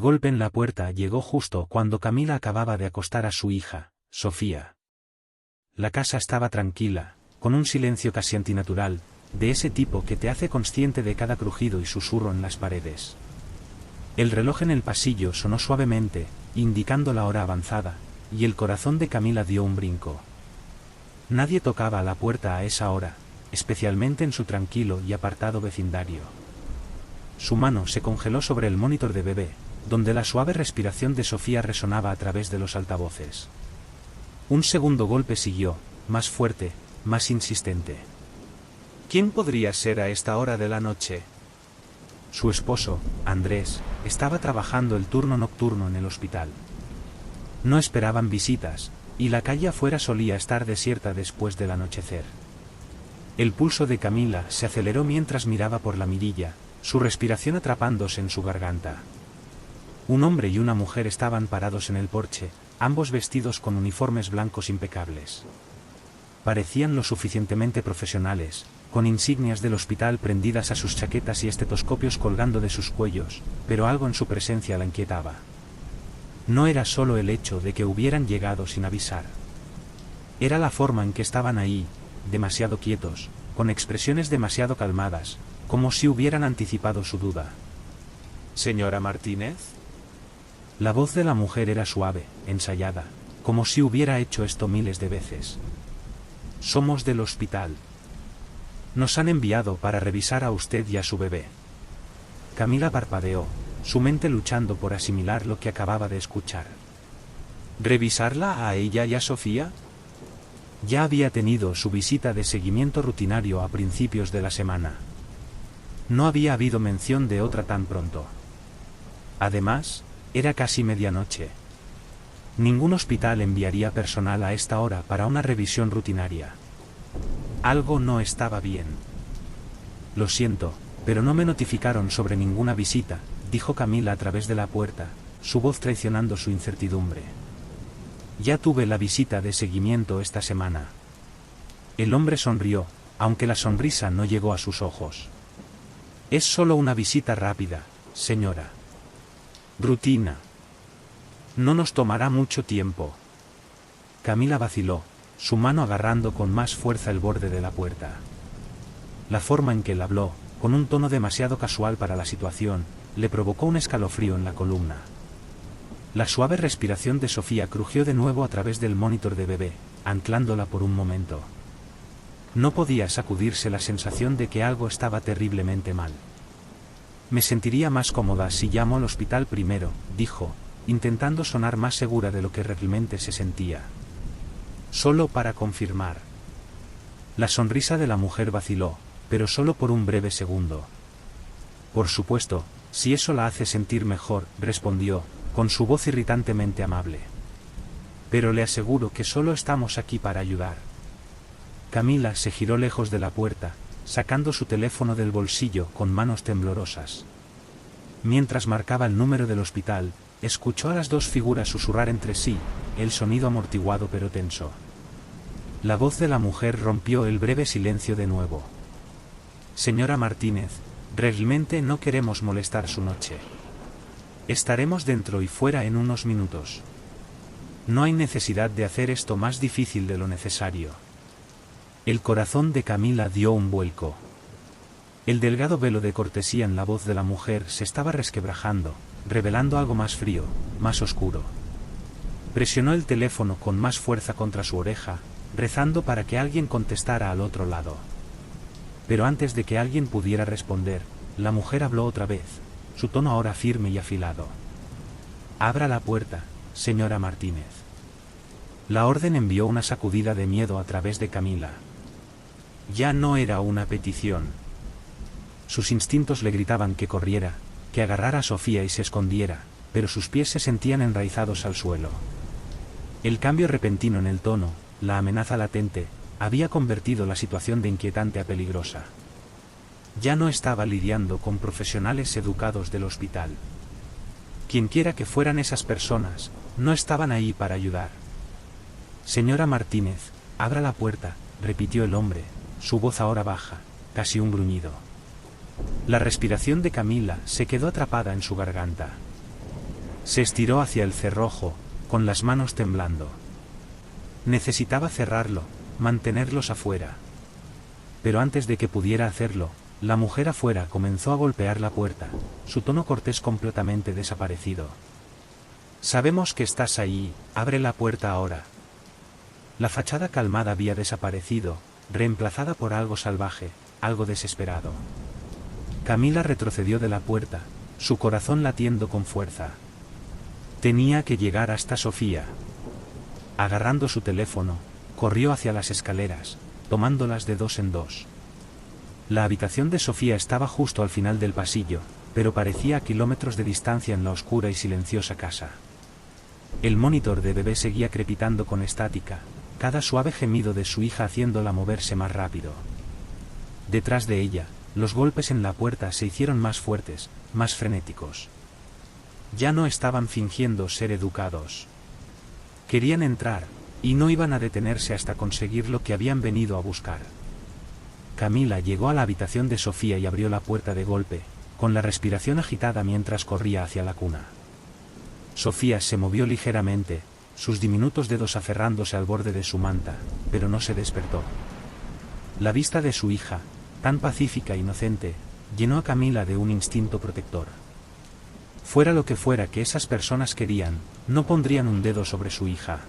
golpe en la puerta llegó justo cuando Camila acababa de acostar a su hija, Sofía. La casa estaba tranquila, con un silencio casi antinatural, de ese tipo que te hace consciente de cada crujido y susurro en las paredes. El reloj en el pasillo sonó suavemente, indicando la hora avanzada, y el corazón de Camila dio un brinco. Nadie tocaba a la puerta a esa hora, especialmente en su tranquilo y apartado vecindario. Su mano se congeló sobre el monitor de bebé, donde la suave respiración de Sofía resonaba a través de los altavoces. Un segundo golpe siguió, más fuerte, más insistente. ¿Quién podría ser a esta hora de la noche? Su esposo, Andrés, estaba trabajando el turno nocturno en el hospital. No esperaban visitas, y la calle afuera solía estar desierta después del anochecer. El pulso de Camila se aceleró mientras miraba por la mirilla, su respiración atrapándose en su garganta. Un hombre y una mujer estaban parados en el porche, ambos vestidos con uniformes blancos impecables. Parecían lo suficientemente profesionales, con insignias del hospital prendidas a sus chaquetas y estetoscopios colgando de sus cuellos, pero algo en su presencia la inquietaba. No era solo el hecho de que hubieran llegado sin avisar. Era la forma en que estaban ahí, demasiado quietos, con expresiones demasiado calmadas, como si hubieran anticipado su duda. ¿Señora Martínez? La voz de la mujer era suave, ensayada, como si hubiera hecho esto miles de veces. Somos del hospital. Nos han enviado para revisar a usted y a su bebé. Camila parpadeó, su mente luchando por asimilar lo que acababa de escuchar. ¿Revisarla a ella y a Sofía? Ya había tenido su visita de seguimiento rutinario a principios de la semana. No había habido mención de otra tan pronto. Además, era casi medianoche. Ningún hospital enviaría personal a esta hora para una revisión rutinaria. Algo no estaba bien. Lo siento, pero no me notificaron sobre ninguna visita, dijo Camila a través de la puerta, su voz traicionando su incertidumbre. Ya tuve la visita de seguimiento esta semana. El hombre sonrió, aunque la sonrisa no llegó a sus ojos. Es solo una visita rápida, señora. Rutina. No nos tomará mucho tiempo. Camila vaciló, su mano agarrando con más fuerza el borde de la puerta. La forma en que él habló, con un tono demasiado casual para la situación, le provocó un escalofrío en la columna. La suave respiración de Sofía crujió de nuevo a través del monitor de bebé, anclándola por un momento. No podía sacudirse la sensación de que algo estaba terriblemente mal. Me sentiría más cómoda si llamo al hospital primero, dijo, intentando sonar más segura de lo que realmente se sentía. Solo para confirmar. La sonrisa de la mujer vaciló, pero solo por un breve segundo. Por supuesto, si eso la hace sentir mejor, respondió, con su voz irritantemente amable. Pero le aseguro que solo estamos aquí para ayudar. Camila se giró lejos de la puerta, sacando su teléfono del bolsillo con manos temblorosas. Mientras marcaba el número del hospital, escuchó a las dos figuras susurrar entre sí, el sonido amortiguado pero tenso. La voz de la mujer rompió el breve silencio de nuevo. Señora Martínez, realmente no queremos molestar su noche. Estaremos dentro y fuera en unos minutos. No hay necesidad de hacer esto más difícil de lo necesario. El corazón de Camila dio un vuelco. El delgado velo de cortesía en la voz de la mujer se estaba resquebrajando, revelando algo más frío, más oscuro. Presionó el teléfono con más fuerza contra su oreja, rezando para que alguien contestara al otro lado. Pero antes de que alguien pudiera responder, la mujer habló otra vez, su tono ahora firme y afilado. Abra la puerta, señora Martínez. La orden envió una sacudida de miedo a través de Camila. Ya no era una petición. Sus instintos le gritaban que corriera, que agarrara a Sofía y se escondiera, pero sus pies se sentían enraizados al suelo. El cambio repentino en el tono, la amenaza latente, había convertido la situación de inquietante a peligrosa. Ya no estaba lidiando con profesionales educados del hospital. Quienquiera que fueran esas personas, no estaban ahí para ayudar. Señora Martínez, abra la puerta, repitió el hombre, su voz ahora baja, casi un gruñido. La respiración de Camila se quedó atrapada en su garganta. Se estiró hacia el cerrojo, con las manos temblando. Necesitaba cerrarlo, mantenerlos afuera. Pero antes de que pudiera hacerlo, la mujer afuera comenzó a golpear la puerta, su tono cortés completamente desaparecido. Sabemos que estás ahí, abre la puerta ahora. La fachada calmada había desaparecido, reemplazada por algo salvaje, algo desesperado. Camila retrocedió de la puerta, su corazón latiendo con fuerza. Tenía que llegar hasta Sofía. Agarrando su teléfono, corrió hacia las escaleras, tomándolas de dos en dos. La habitación de Sofía estaba justo al final del pasillo, pero parecía a kilómetros de distancia en la oscura y silenciosa casa. El monitor de bebé seguía crepitando con estática, cada suave gemido de su hija haciéndola moverse más rápido. Detrás de ella, los golpes en la puerta se hicieron más fuertes, más frenéticos. Ya no estaban fingiendo ser educados. Querían entrar, y no iban a detenerse hasta conseguir lo que habían venido a buscar. Camila llegó a la habitación de Sofía y abrió la puerta de golpe, con la respiración agitada mientras corría hacia la cuna. Sofía se movió ligeramente, sus diminutos dedos aferrándose al borde de su manta, pero no se despertó. La vista de su hija, tan pacífica e inocente, llenó a Camila de un instinto protector. Fuera lo que fuera que esas personas querían, no pondrían un dedo sobre su hija.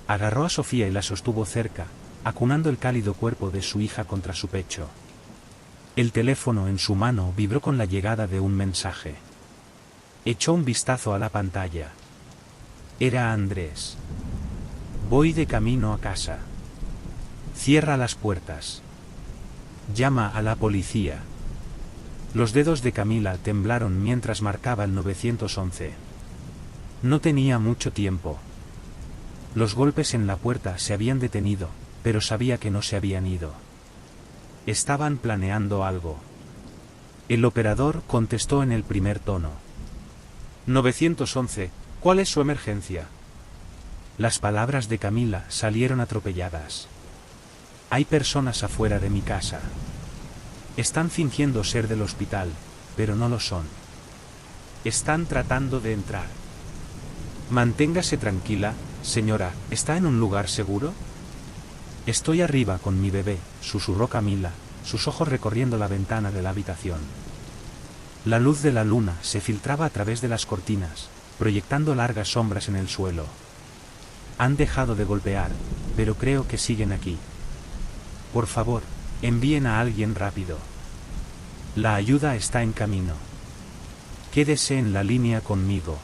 Agarró a Sofía y la sostuvo cerca, acunando el cálido cuerpo de su hija contra su pecho. El teléfono en su mano vibró con la llegada de un mensaje. Echó un vistazo a la pantalla. Era Andrés. Voy de camino a casa. Cierra las puertas. Llama a la policía. Los dedos de Camila temblaron mientras marcaba el 911. No tenía mucho tiempo. Los golpes en la puerta se habían detenido, pero sabía que no se habían ido. Estaban planeando algo. El operador contestó en el primer tono. 911, ¿cuál es su emergencia? Las palabras de Camila salieron atropelladas. Hay personas afuera de mi casa. Están fingiendo ser del hospital, pero no lo son. Están tratando de entrar. Manténgase tranquila, señora, ¿está en un lugar seguro? Estoy arriba con mi bebé, susurró Camila, sus ojos recorriendo la ventana de la habitación. La luz de la luna se filtraba a través de las cortinas, proyectando largas sombras en el suelo. Han dejado de golpear, pero creo que siguen aquí. Por favor, envíen a alguien rápido. La ayuda está en camino. Quédese en la línea conmigo.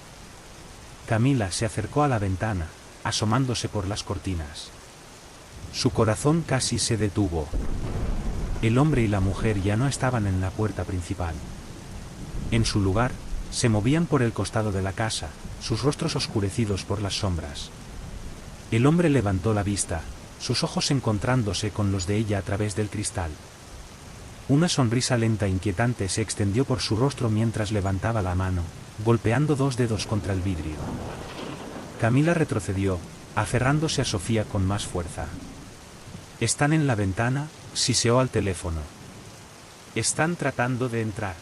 Camila se acercó a la ventana, asomándose por las cortinas. Su corazón casi se detuvo. El hombre y la mujer ya no estaban en la puerta principal. En su lugar, se movían por el costado de la casa, sus rostros oscurecidos por las sombras. El hombre levantó la vista, sus ojos encontrándose con los de ella a través del cristal. Una sonrisa lenta e inquietante se extendió por su rostro mientras levantaba la mano, golpeando dos dedos contra el vidrio. Camila retrocedió, aferrándose a Sofía con más fuerza. Están en la ventana, siseó al teléfono. Están tratando de entrar.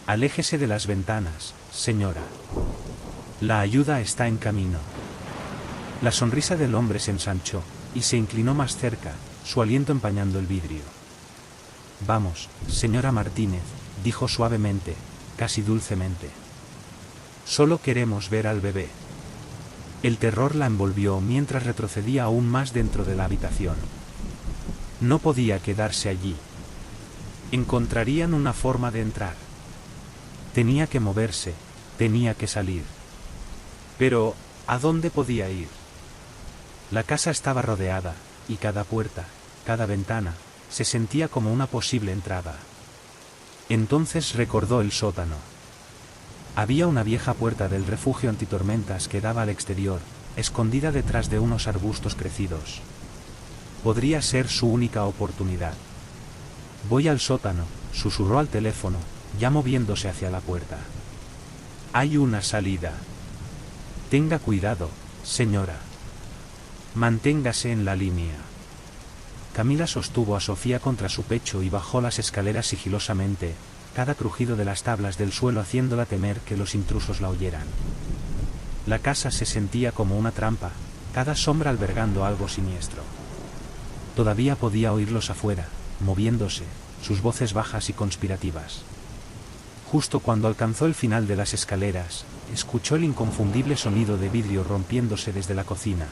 Aléjese de las ventanas, señora. La ayuda está en camino. La sonrisa del hombre se ensanchó, y se inclinó más cerca, su aliento empañando el vidrio. Vamos, señora Martínez, dijo suavemente, casi dulcemente. Solo queremos ver al bebé. El terror la envolvió mientras retrocedía aún más dentro de la habitación. No podía quedarse allí. Encontrarían una forma de entrar. Tenía que moverse, tenía que salir. Pero, ¿a dónde podía ir? La casa estaba rodeada, y cada puerta, cada ventana, se sentía como una posible entrada. Entonces recordó el sótano. Había una vieja puerta del refugio antitormentas que daba al exterior, escondida detrás de unos arbustos crecidos. Podría ser su única oportunidad. Voy al sótano, susurró al teléfono, ya moviéndose hacia la puerta. Hay una salida. Tenga cuidado, señora. Manténgase en la línea. Camila sostuvo a Sofía contra su pecho y bajó las escaleras sigilosamente, cada crujido de las tablas del suelo haciéndola temer que los intrusos la oyeran. La casa se sentía como una trampa, cada sombra albergando algo siniestro. Todavía podía oírlos afuera, moviéndose, sus voces bajas y conspirativas. Justo cuando alcanzó el final de las escaleras, escuchó el inconfundible sonido de vidrio rompiéndose desde la cocina.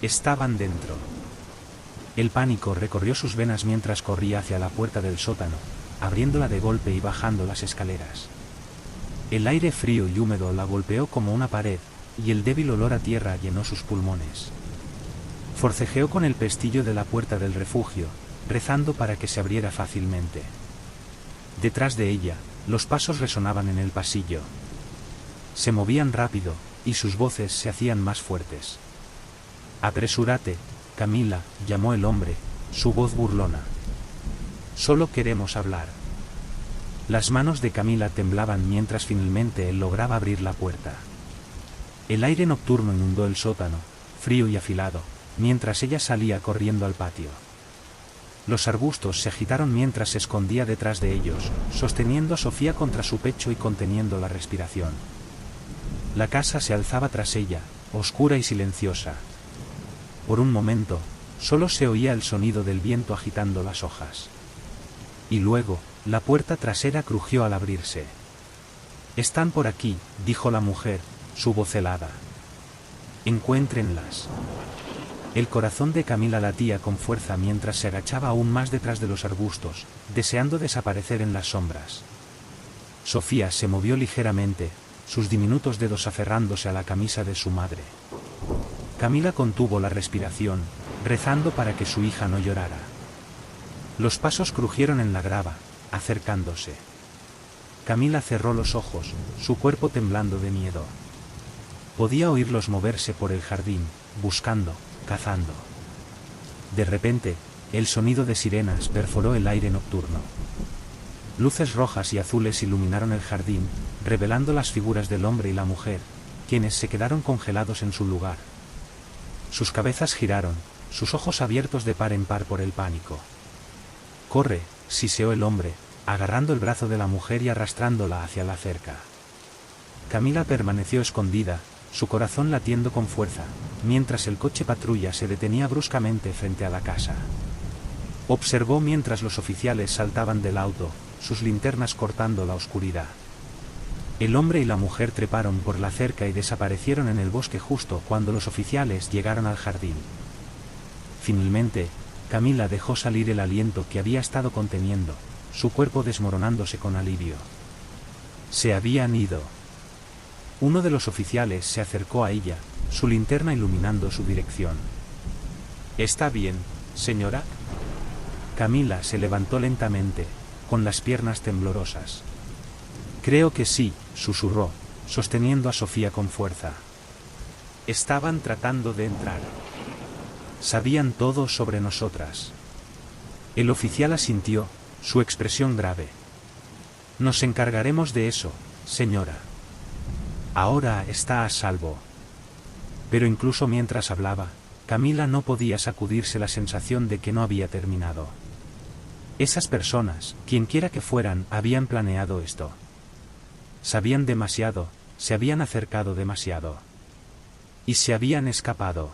Estaban dentro. El pánico recorrió sus venas mientras corría hacia la puerta del sótano, abriéndola de golpe y bajando las escaleras. El aire frío y húmedo la golpeó como una pared, y el débil olor a tierra llenó sus pulmones. Forcejeó con el pestillo de la puerta del refugio, rezando para que se abriera fácilmente. Detrás de ella, los pasos resonaban en el pasillo. Se movían rápido, y sus voces se hacían más fuertes. «Apresúrate, Camila», llamó el hombre, su voz burlona. «Solo queremos hablar». Las manos de Camila temblaban mientras finalmente él lograba abrir la puerta. El aire nocturno inundó el sótano, frío y afilado, mientras ella salía corriendo al patio. Los arbustos se agitaron mientras se escondía detrás de ellos, sosteniendo a Sofía contra su pecho y conteniendo la respiración. La casa se alzaba tras ella, oscura y silenciosa. Por un momento, solo se oía el sonido del viento agitando las hojas. Y luego, la puerta trasera crujió al abrirse. «Están por aquí», dijo la mujer, su voz helada. «Encuéntrenlas». El corazón de Camila latía con fuerza mientras se agachaba aún más detrás de los arbustos, deseando desaparecer en las sombras. Sofía se movió ligeramente, sus diminutos dedos aferrándose a la camisa de su madre. Camila contuvo la respiración, rezando para que su hija no llorara. Los pasos crujieron en la grava, acercándose. Camila cerró los ojos, su cuerpo temblando de miedo. Podía oírlos moverse por el jardín, buscando, cazando. De repente, el sonido de sirenas perforó el aire nocturno. Luces rojas y azules iluminaron el jardín, revelando las figuras del hombre y la mujer, quienes se quedaron congelados en su lugar. Sus cabezas giraron, sus ojos abiertos de par en par por el pánico. «Corre», siseó el hombre, agarrando el brazo de la mujer y arrastrándola hacia la cerca. Camila permaneció escondida, su corazón latiendo con fuerza, mientras el coche patrulla se detenía bruscamente frente a la casa. Observó mientras los oficiales saltaban del auto, sus linternas cortando la oscuridad. El hombre y la mujer treparon por la cerca y desaparecieron en el bosque justo cuando los oficiales llegaron al jardín. Finalmente, Camila dejó salir el aliento que había estado conteniendo, su cuerpo desmoronándose con alivio. Se habían ido. Uno de los oficiales se acercó a ella, su linterna iluminando su dirección. «¿Está bien, señora?» Camila se levantó lentamente, con las piernas temblorosas. «Creo que sí», susurró, sosteniendo a Sofía con fuerza. «Estaban tratando de entrar. Sabían todo sobre nosotras». El oficial asintió, su expresión grave. «Nos encargaremos de eso, señora. Ahora está a salvo». Pero incluso mientras hablaba, Camila no podía sacudirse la sensación de que no había terminado. Esas personas, quienquiera que fueran, habían planeado esto. Sabían demasiado, se habían acercado demasiado. Y se habían escapado.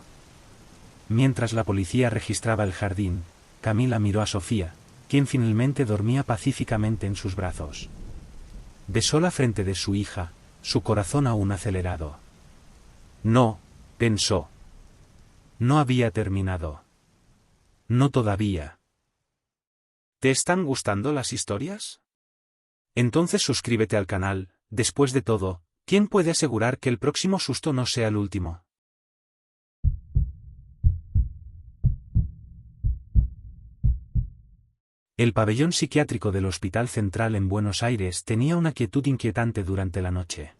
Mientras la policía registraba el jardín, Camila miró a Sofía, quien finalmente dormía pacíficamente en sus brazos. Besó la frente de su hija, su corazón aún acelerado. No, pensó. No había terminado. No todavía. ¿Te están gustando las historias? Entonces suscríbete al canal. Después de todo, ¿quién puede asegurar que el próximo susto no sea el último? El pabellón psiquiátrico del Hospital Central en Buenos Aires tenía una quietud inquietante durante la noche.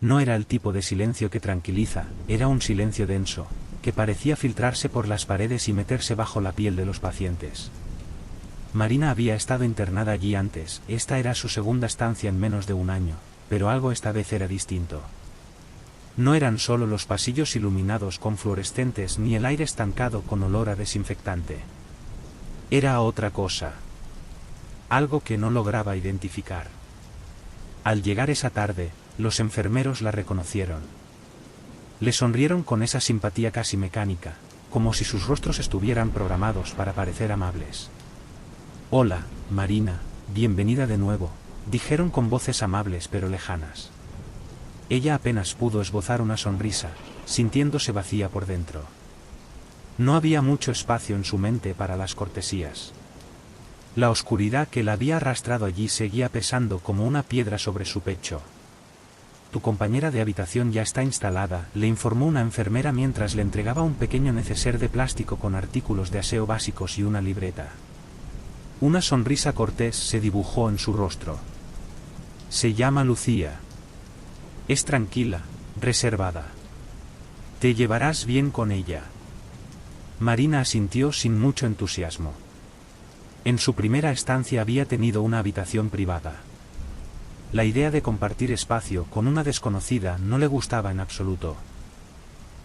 No era el tipo de silencio que tranquiliza, era un silencio denso, que parecía filtrarse por las paredes y meterse bajo la piel de los pacientes. Marina había estado internada allí antes, esta era su segunda estancia en menos de un año, pero algo esta vez era distinto. No eran solo los pasillos iluminados con fluorescentes ni el aire estancado con olor a desinfectante. Era otra cosa. algo que no lograba identificar. Al llegar esa tarde, los enfermeros la reconocieron. Le sonrieron con esa simpatía casi mecánica, como si sus rostros estuvieran programados para parecer amables. «Hola, Marina, bienvenida de nuevo», dijeron con voces amables pero lejanas. Ella apenas pudo esbozar una sonrisa, sintiéndose vacía por dentro. No había mucho espacio en su mente para las cortesías. La oscuridad que la había arrastrado allí seguía pesando como una piedra sobre su pecho. «Tu compañera de habitación ya está instalada», le informó una enfermera mientras le entregaba un pequeño neceser de plástico con artículos de aseo básicos y una libreta. Una sonrisa cortés se dibujó en su rostro. «Se llama Lucía. Es tranquila, reservada. Te llevarás bien con ella». Marina asintió sin mucho entusiasmo. En su primera estancia había tenido una habitación privada. La idea de compartir espacio con una desconocida no le gustaba en absoluto.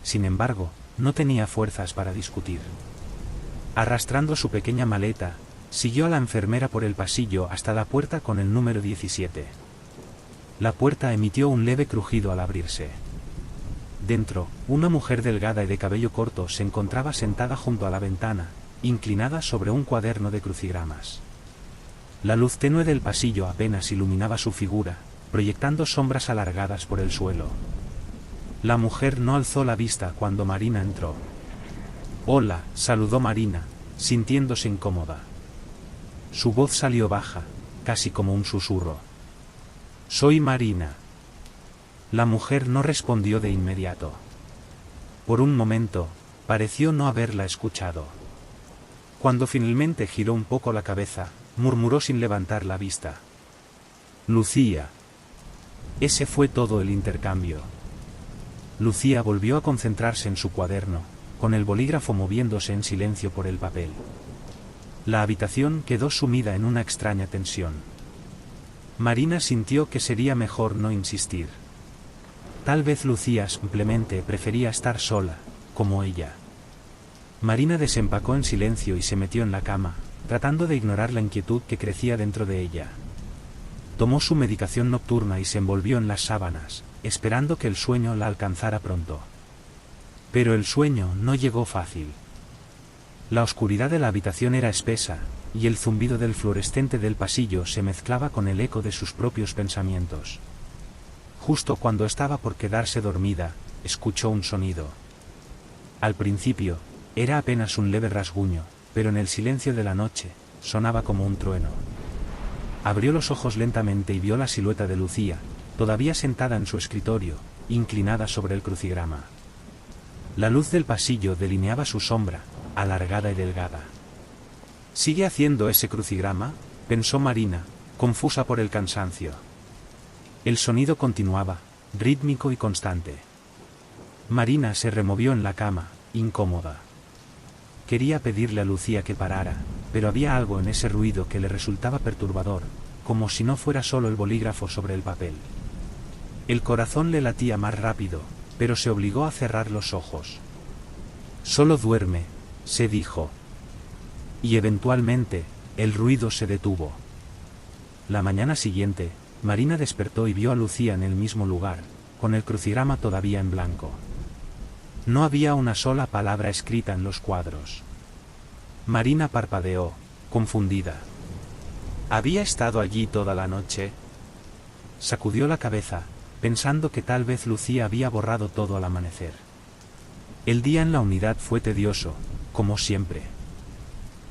Sin embargo, no tenía fuerzas para discutir. Arrastrando su pequeña maleta, siguió a la enfermera por el pasillo hasta la puerta con el número 17. La puerta emitió un leve crujido al abrirse. Dentro, una mujer delgada y de cabello corto se encontraba sentada junto a la ventana, inclinada sobre un cuaderno de crucigramas. La luz tenue del pasillo apenas iluminaba su figura, proyectando sombras alargadas por el suelo. La mujer no alzó la vista cuando Marina entró. «Hola», saludó Marina, sintiéndose incómoda. Su voz salió baja, casi como un susurro. «Soy Marina». La mujer no respondió de inmediato. Por un momento, pareció no haberla escuchado. Cuando finalmente giró un poco la cabeza, murmuró sin levantar la vista: «Lucía». Ese fue todo el intercambio. Lucía volvió a concentrarse en su cuaderno, con el bolígrafo moviéndose en silencio por el papel. La habitación quedó sumida en una extraña tensión. Marina sintió que sería mejor no insistir. Tal vez Lucía simplemente prefería estar sola, como ella. Marina desempacó en silencio y se metió en la cama, tratando de ignorar la inquietud que crecía dentro de ella. Tomó su medicación nocturna y se envolvió en las sábanas, esperando que el sueño la alcanzara pronto. Pero el sueño no llegó fácil. La oscuridad de la habitación era espesa, y el zumbido del fluorescente del pasillo se mezclaba con el eco de sus propios pensamientos. Justo cuando estaba por quedarse dormida, escuchó un sonido. Al principio, era apenas un leve rasguño, pero en el silencio de la noche, sonaba como un trueno. Abrió los ojos lentamente y vio la silueta de Lucía, todavía sentada en su escritorio, inclinada sobre el crucigrama. La luz del pasillo delineaba su sombra, alargada y delgada. «¿Sigue haciendo ese crucigrama?», pensó Marina, confusa por el cansancio. El sonido continuaba, rítmico y constante. Marina se removió en la cama, incómoda. Quería pedirle a Lucía que parara, pero había algo en ese ruido que le resultaba perturbador, como si no fuera solo el bolígrafo sobre el papel. El corazón le latía más rápido, pero se obligó a cerrar los ojos. «Solo duerme», se dijo. Y eventualmente, el ruido se detuvo. La mañana siguiente, Marina despertó y vio a Lucía en el mismo lugar, con el crucigrama todavía en blanco. No había una sola palabra escrita en los cuadros. Marina parpadeó, confundida. ¿Había estado allí toda la noche? Sacudió la cabeza, pensando que tal vez Lucía había borrado todo al amanecer. El día en la unidad fue tedioso, como siempre.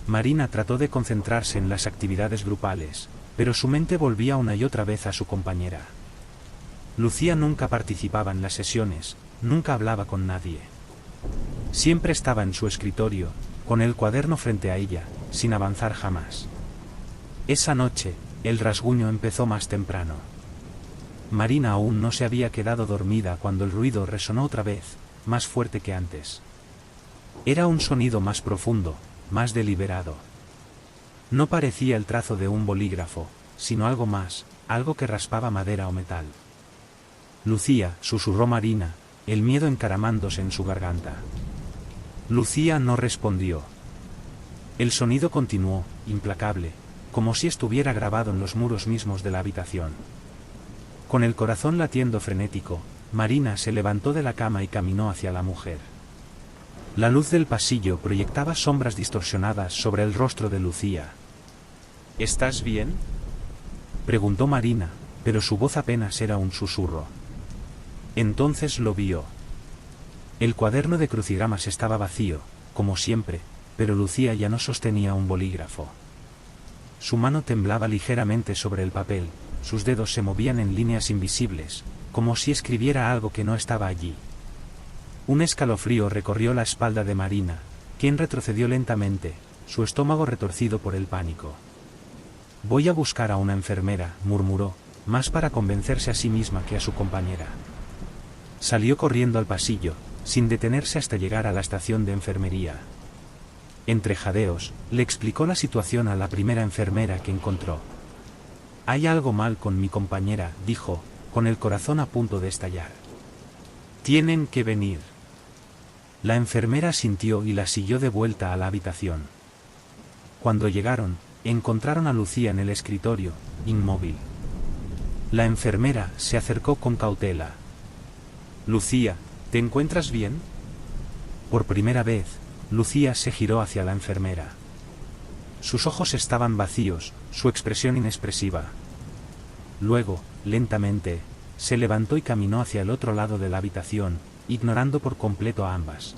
Marina trató de concentrarse en las actividades grupales, pero su mente volvía una y otra vez a su compañera. Lucía nunca participaba en las sesiones, nunca hablaba con nadie. Siempre estaba en su escritorio, con el cuaderno frente a ella, sin avanzar jamás. Esa noche, el rasguño empezó más temprano. Marina aún no se había quedado dormida cuando el ruido resonó otra vez, más fuerte que antes. Era un sonido más profundo, más deliberado. No parecía el trazo de un bolígrafo, sino algo más, algo que raspaba madera o metal. «Lucía», susurró Marina, el miedo encaramándose en su garganta. Lucía no respondió. El sonido continuó, implacable, como si estuviera grabado en los muros mismos de la habitación. Con el corazón latiendo frenético, Marina se levantó de la cama y caminó hacia la mujer. La luz del pasillo proyectaba sombras distorsionadas sobre el rostro de Lucía. ¿Estás bien?, preguntó Marina, pero su voz apenas era un susurro. Entonces lo vio. El cuaderno de crucigramas estaba vacío, como siempre, pero Lucía ya no sostenía un bolígrafo. Su mano temblaba ligeramente sobre el papel, sus dedos se movían en líneas invisibles, como si escribiera algo que no estaba allí. Un escalofrío recorrió la espalda de Marina, quien retrocedió lentamente, su estómago retorcido por el pánico. «Voy a buscar a una enfermera», murmuró, más para convencerse a sí misma que a su compañera. Salió corriendo al pasillo, sin detenerse hasta llegar a la estación de enfermería. Entre jadeos, le explicó la situación a la primera enfermera que encontró. «Hay algo mal con mi compañera», dijo, con el corazón a punto de estallar. «Tienen que venir». La enfermera asintió y la siguió de vuelta a la habitación. Cuando llegaron, encontraron a Lucía en el escritorio, inmóvil. La enfermera se acercó con cautela. «Lucía, ¿te encuentras bien?». Por primera vez, Lucía se giró hacia la enfermera. Sus ojos estaban vacíos, su expresión inexpresiva. Luego, lentamente, se levantó y caminó hacia el otro lado de la habitación, ignorando por completo a ambas.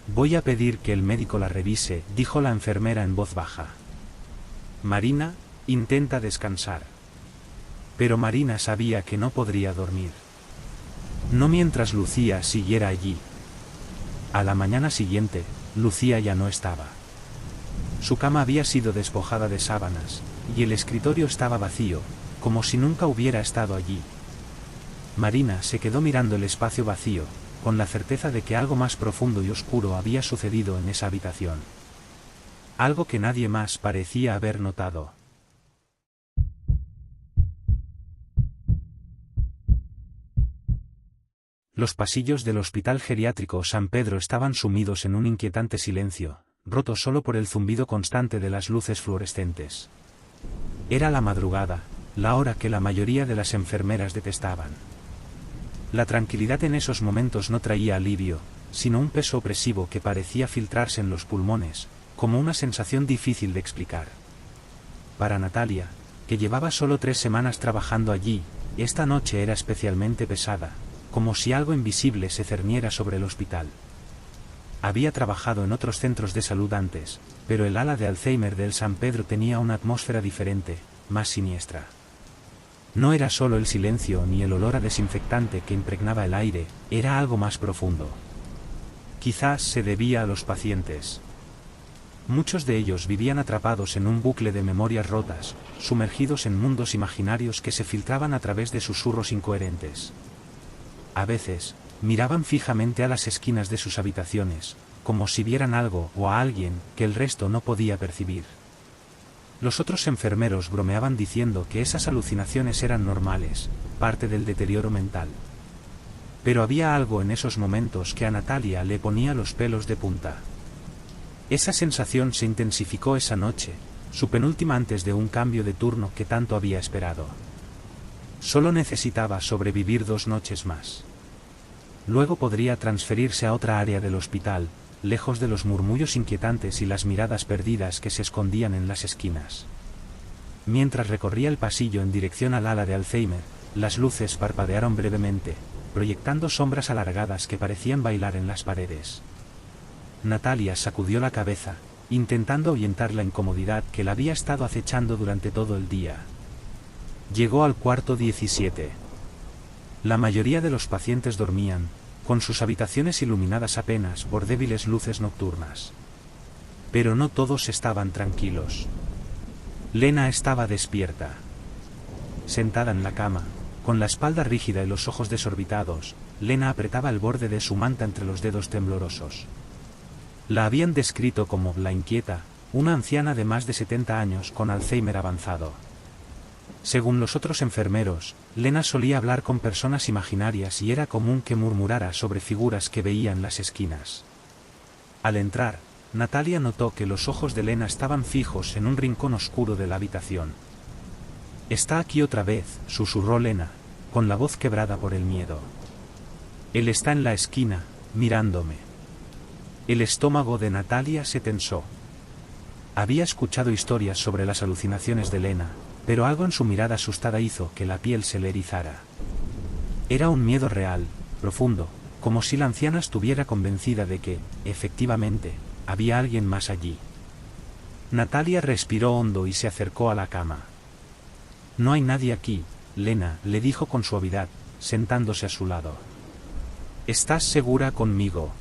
«Voy a pedir que el médico la revise», dijo la enfermera en voz baja. «Marina, intenta descansar». Pero Marina sabía que no podría dormir. No mientras Lucía siguiera allí. A la mañana siguiente, Lucía ya no estaba. Su cama había sido despojada de sábanas, y el escritorio estaba vacío, como si nunca hubiera estado allí. Marina se quedó mirando el espacio vacío, con la certeza de que algo más profundo y oscuro había sucedido en esa habitación. Algo que nadie más parecía haber notado. Los pasillos del Hospital Geriátrico San Pedro estaban sumidos en un inquietante silencio, roto solo por el zumbido constante de las luces fluorescentes. Era la madrugada, la hora que la mayoría de las enfermeras detestaban. La tranquilidad en esos momentos no traía alivio, sino un peso opresivo que parecía filtrarse en los pulmones, como una sensación difícil de explicar. Para Natalia, que llevaba solo 3 semanas trabajando allí, esta noche era especialmente pesada, como si algo invisible se cerniera sobre el hospital. Había trabajado en otros centros de salud antes, pero el ala de Alzheimer del San Pedro tenía una atmósfera diferente, más siniestra. No era solo el silencio ni el olor a desinfectante que impregnaba el aire, era algo más profundo. Quizás se debía a los pacientes. Muchos de ellos vivían atrapados en un bucle de memorias rotas, sumergidos en mundos imaginarios que se filtraban a través de susurros incoherentes. A veces, miraban fijamente a las esquinas de sus habitaciones, como si vieran algo o a alguien que el resto no podía percibir. Los otros enfermeros bromeaban diciendo que esas alucinaciones eran normales, parte del deterioro mental. Pero había algo en esos momentos que a Natalia le ponía los pelos de punta. Esa sensación se intensificó esa noche, su penúltima antes de un cambio de turno que tanto había esperado. Solo necesitaba sobrevivir 2 noches más. Luego podría transferirse a otra área del hospital, lejos de los murmullos inquietantes y las miradas perdidas que se escondían en las esquinas. Mientras recorría el pasillo en dirección al ala de Alzheimer, las luces parpadearon brevemente, proyectando sombras alargadas que parecían bailar en las paredes. Natalia sacudió la cabeza, intentando ahuyentar la incomodidad que la había estado acechando durante todo el día. Llegó al cuarto 17. La mayoría de los pacientes dormían, con sus habitaciones iluminadas apenas por débiles luces nocturnas. Pero no todos estaban tranquilos. Lena estaba despierta. Sentada en la cama, con la espalda rígida y los ojos desorbitados, Lena apretaba el borde de su manta entre los dedos temblorosos. La habían descrito como la inquieta, una anciana de más de 70 años con Alzheimer avanzado. Según los otros enfermeros, Lena solía hablar con personas imaginarias y era común que murmurara sobre figuras que veía en las esquinas. Al entrar, Natalia notó que los ojos de Lena estaban fijos en un rincón oscuro de la habitación. «Está aquí otra vez», susurró Lena, con la voz quebrada por el miedo. «Él está en la esquina, mirándome». El estómago de Natalia se tensó. Había escuchado historias sobre las alucinaciones de Lena, pero algo en su mirada asustada hizo que la piel se le erizara. Era un miedo real, profundo, como si la anciana estuviera convencida de que, efectivamente, había alguien más allí. Natalia respiró hondo y se acercó a la cama. «No hay nadie aquí», Lena le dijo con suavidad, sentándose a su lado. «¿Estás segura conmigo?»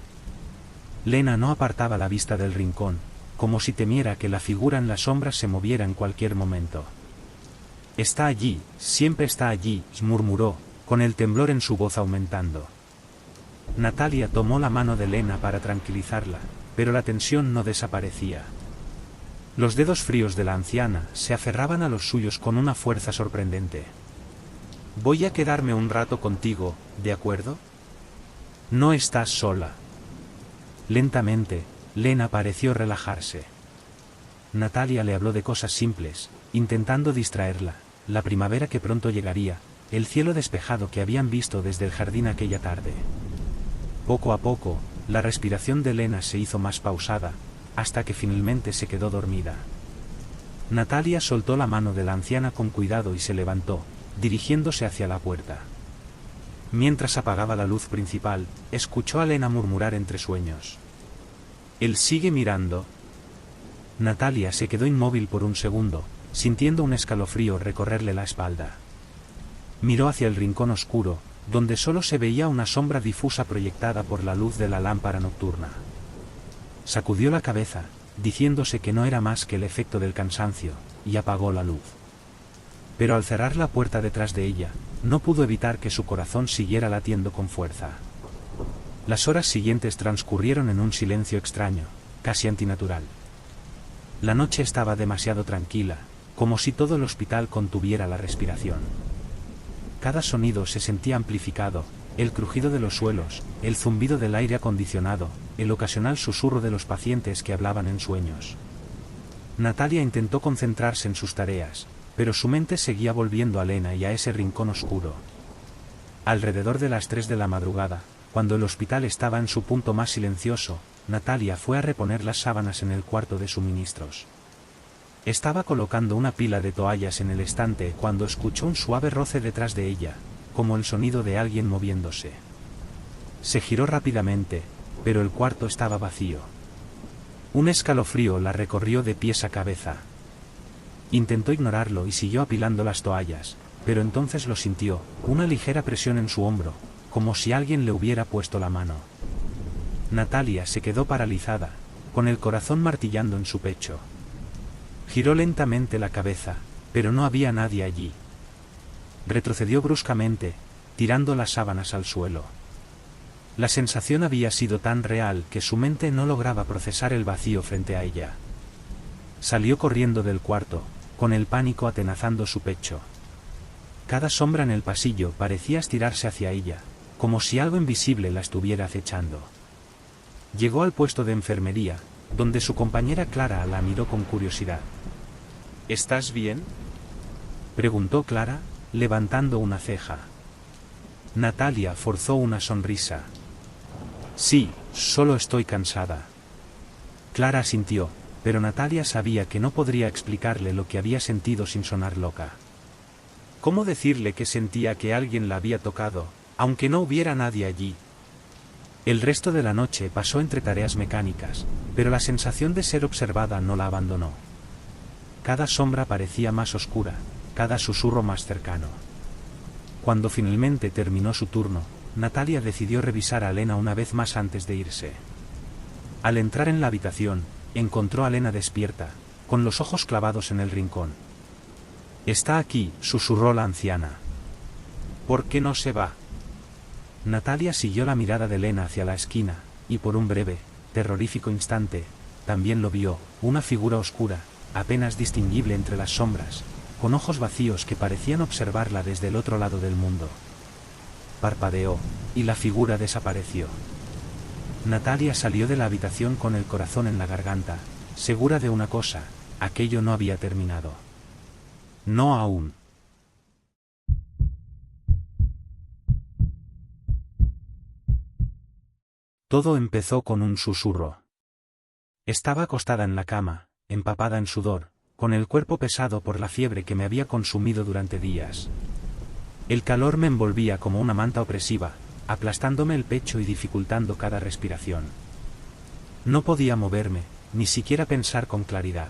Lena no apartaba la vista del rincón, como si temiera que la figura en la sombra se moviera en cualquier momento. «Está allí, siempre está allí», murmuró, con el temblor en su voz aumentando. Natalia tomó la mano de Lena para tranquilizarla, pero la tensión no desaparecía. Los dedos fríos de la anciana se aferraban a los suyos con una fuerza sorprendente. «Voy a quedarme un rato contigo, ¿de acuerdo? No estás sola». Lentamente, Lena pareció relajarse. Natalia le habló de cosas simples, intentando distraerla, la primavera que pronto llegaría, el cielo despejado que habían visto desde el jardín aquella tarde. Poco a poco, la respiración de Lena se hizo más pausada, hasta que finalmente se quedó dormida. Natalia soltó la mano de la anciana con cuidado y se levantó, dirigiéndose hacia la puerta. Mientras apagaba la luz principal, escuchó a Lena murmurar entre sueños: «Él sigue mirando». Natalia se quedó inmóvil por un segundo, sintiendo un escalofrío recorrerle la espalda. Miró hacia el rincón oscuro, donde solo se veía una sombra difusa proyectada por la luz de la lámpara nocturna. Sacudió la cabeza, diciéndose que no era más que el efecto del cansancio, y apagó la luz. Pero al cerrar la puerta detrás de ella, no pudo evitar que su corazón siguiera latiendo con fuerza. Las horas siguientes transcurrieron en un silencio extraño, casi antinatural. La noche estaba demasiado tranquila, como si todo el hospital contuviera la respiración. Cada sonido se sentía amplificado, el crujido de los suelos, el zumbido del aire acondicionado, el ocasional susurro de los pacientes que hablaban en sueños. Natalia intentó concentrarse en sus tareas, pero su mente seguía volviendo a Lena y a ese rincón oscuro. Alrededor de las 3 de la madrugada, cuando el hospital estaba en su punto más silencioso, Natalia fue a reponer las sábanas en el cuarto de suministros. Estaba colocando una pila de toallas en el estante cuando escuchó un suave roce detrás de ella, como el sonido de alguien moviéndose. Se giró rápidamente, pero el cuarto estaba vacío. Un escalofrío la recorrió de pies a cabeza. Intentó ignorarlo y siguió apilando las toallas, pero entonces lo sintió, una ligera presión en su hombro, como si alguien le hubiera puesto la mano. Natalia se quedó paralizada, con el corazón martillando en su pecho. Giró lentamente la cabeza, pero no había nadie allí. Retrocedió bruscamente, tirando las sábanas al suelo. La sensación había sido tan real que su mente no lograba procesar el vacío frente a ella. Salió corriendo del cuarto, con el pánico atenazando su pecho. Cada sombra en el pasillo parecía estirarse hacia ella, como si algo invisible la estuviera acechando. Llegó al puesto de enfermería, donde su compañera Clara la miró con curiosidad. «¿Estás bien?», preguntó Clara, levantando una ceja. Natalia forzó una sonrisa. «Sí, solo estoy cansada». Clara asintió, pero Natalia sabía que no podría explicarle lo que había sentido sin sonar loca. ¿Cómo decirle que sentía que alguien la había tocado, aunque no hubiera nadie allí? El resto de la noche pasó entre tareas mecánicas, pero la sensación de ser observada no la abandonó. Cada sombra parecía más oscura, cada susurro más cercano. Cuando finalmente terminó su turno, Natalia decidió revisar a Lena una vez más antes de irse. Al entrar en la habitación, encontró a Lena despierta, con los ojos clavados en el rincón. «Está aquí», susurró la anciana. «¿Por qué no se va?». Natalia siguió la mirada de Lena hacia la esquina, y por un breve, terrorífico instante, también lo vio, una figura oscura, apenas distinguible entre las sombras, con ojos vacíos que parecían observarla desde el otro lado del mundo. Parpadeó, y la figura desapareció. Natalia salió de la habitación con el corazón en la garganta, segura de una cosa, aquello no había terminado. No aún. Todo empezó con un susurro. Estaba acostada en la cama, empapada en sudor, con el cuerpo pesado por la fiebre que me había consumido durante días. El calor me envolvía como una manta opresiva, aplastándome el pecho y dificultando cada respiración. No podía moverme, ni siquiera pensar con claridad.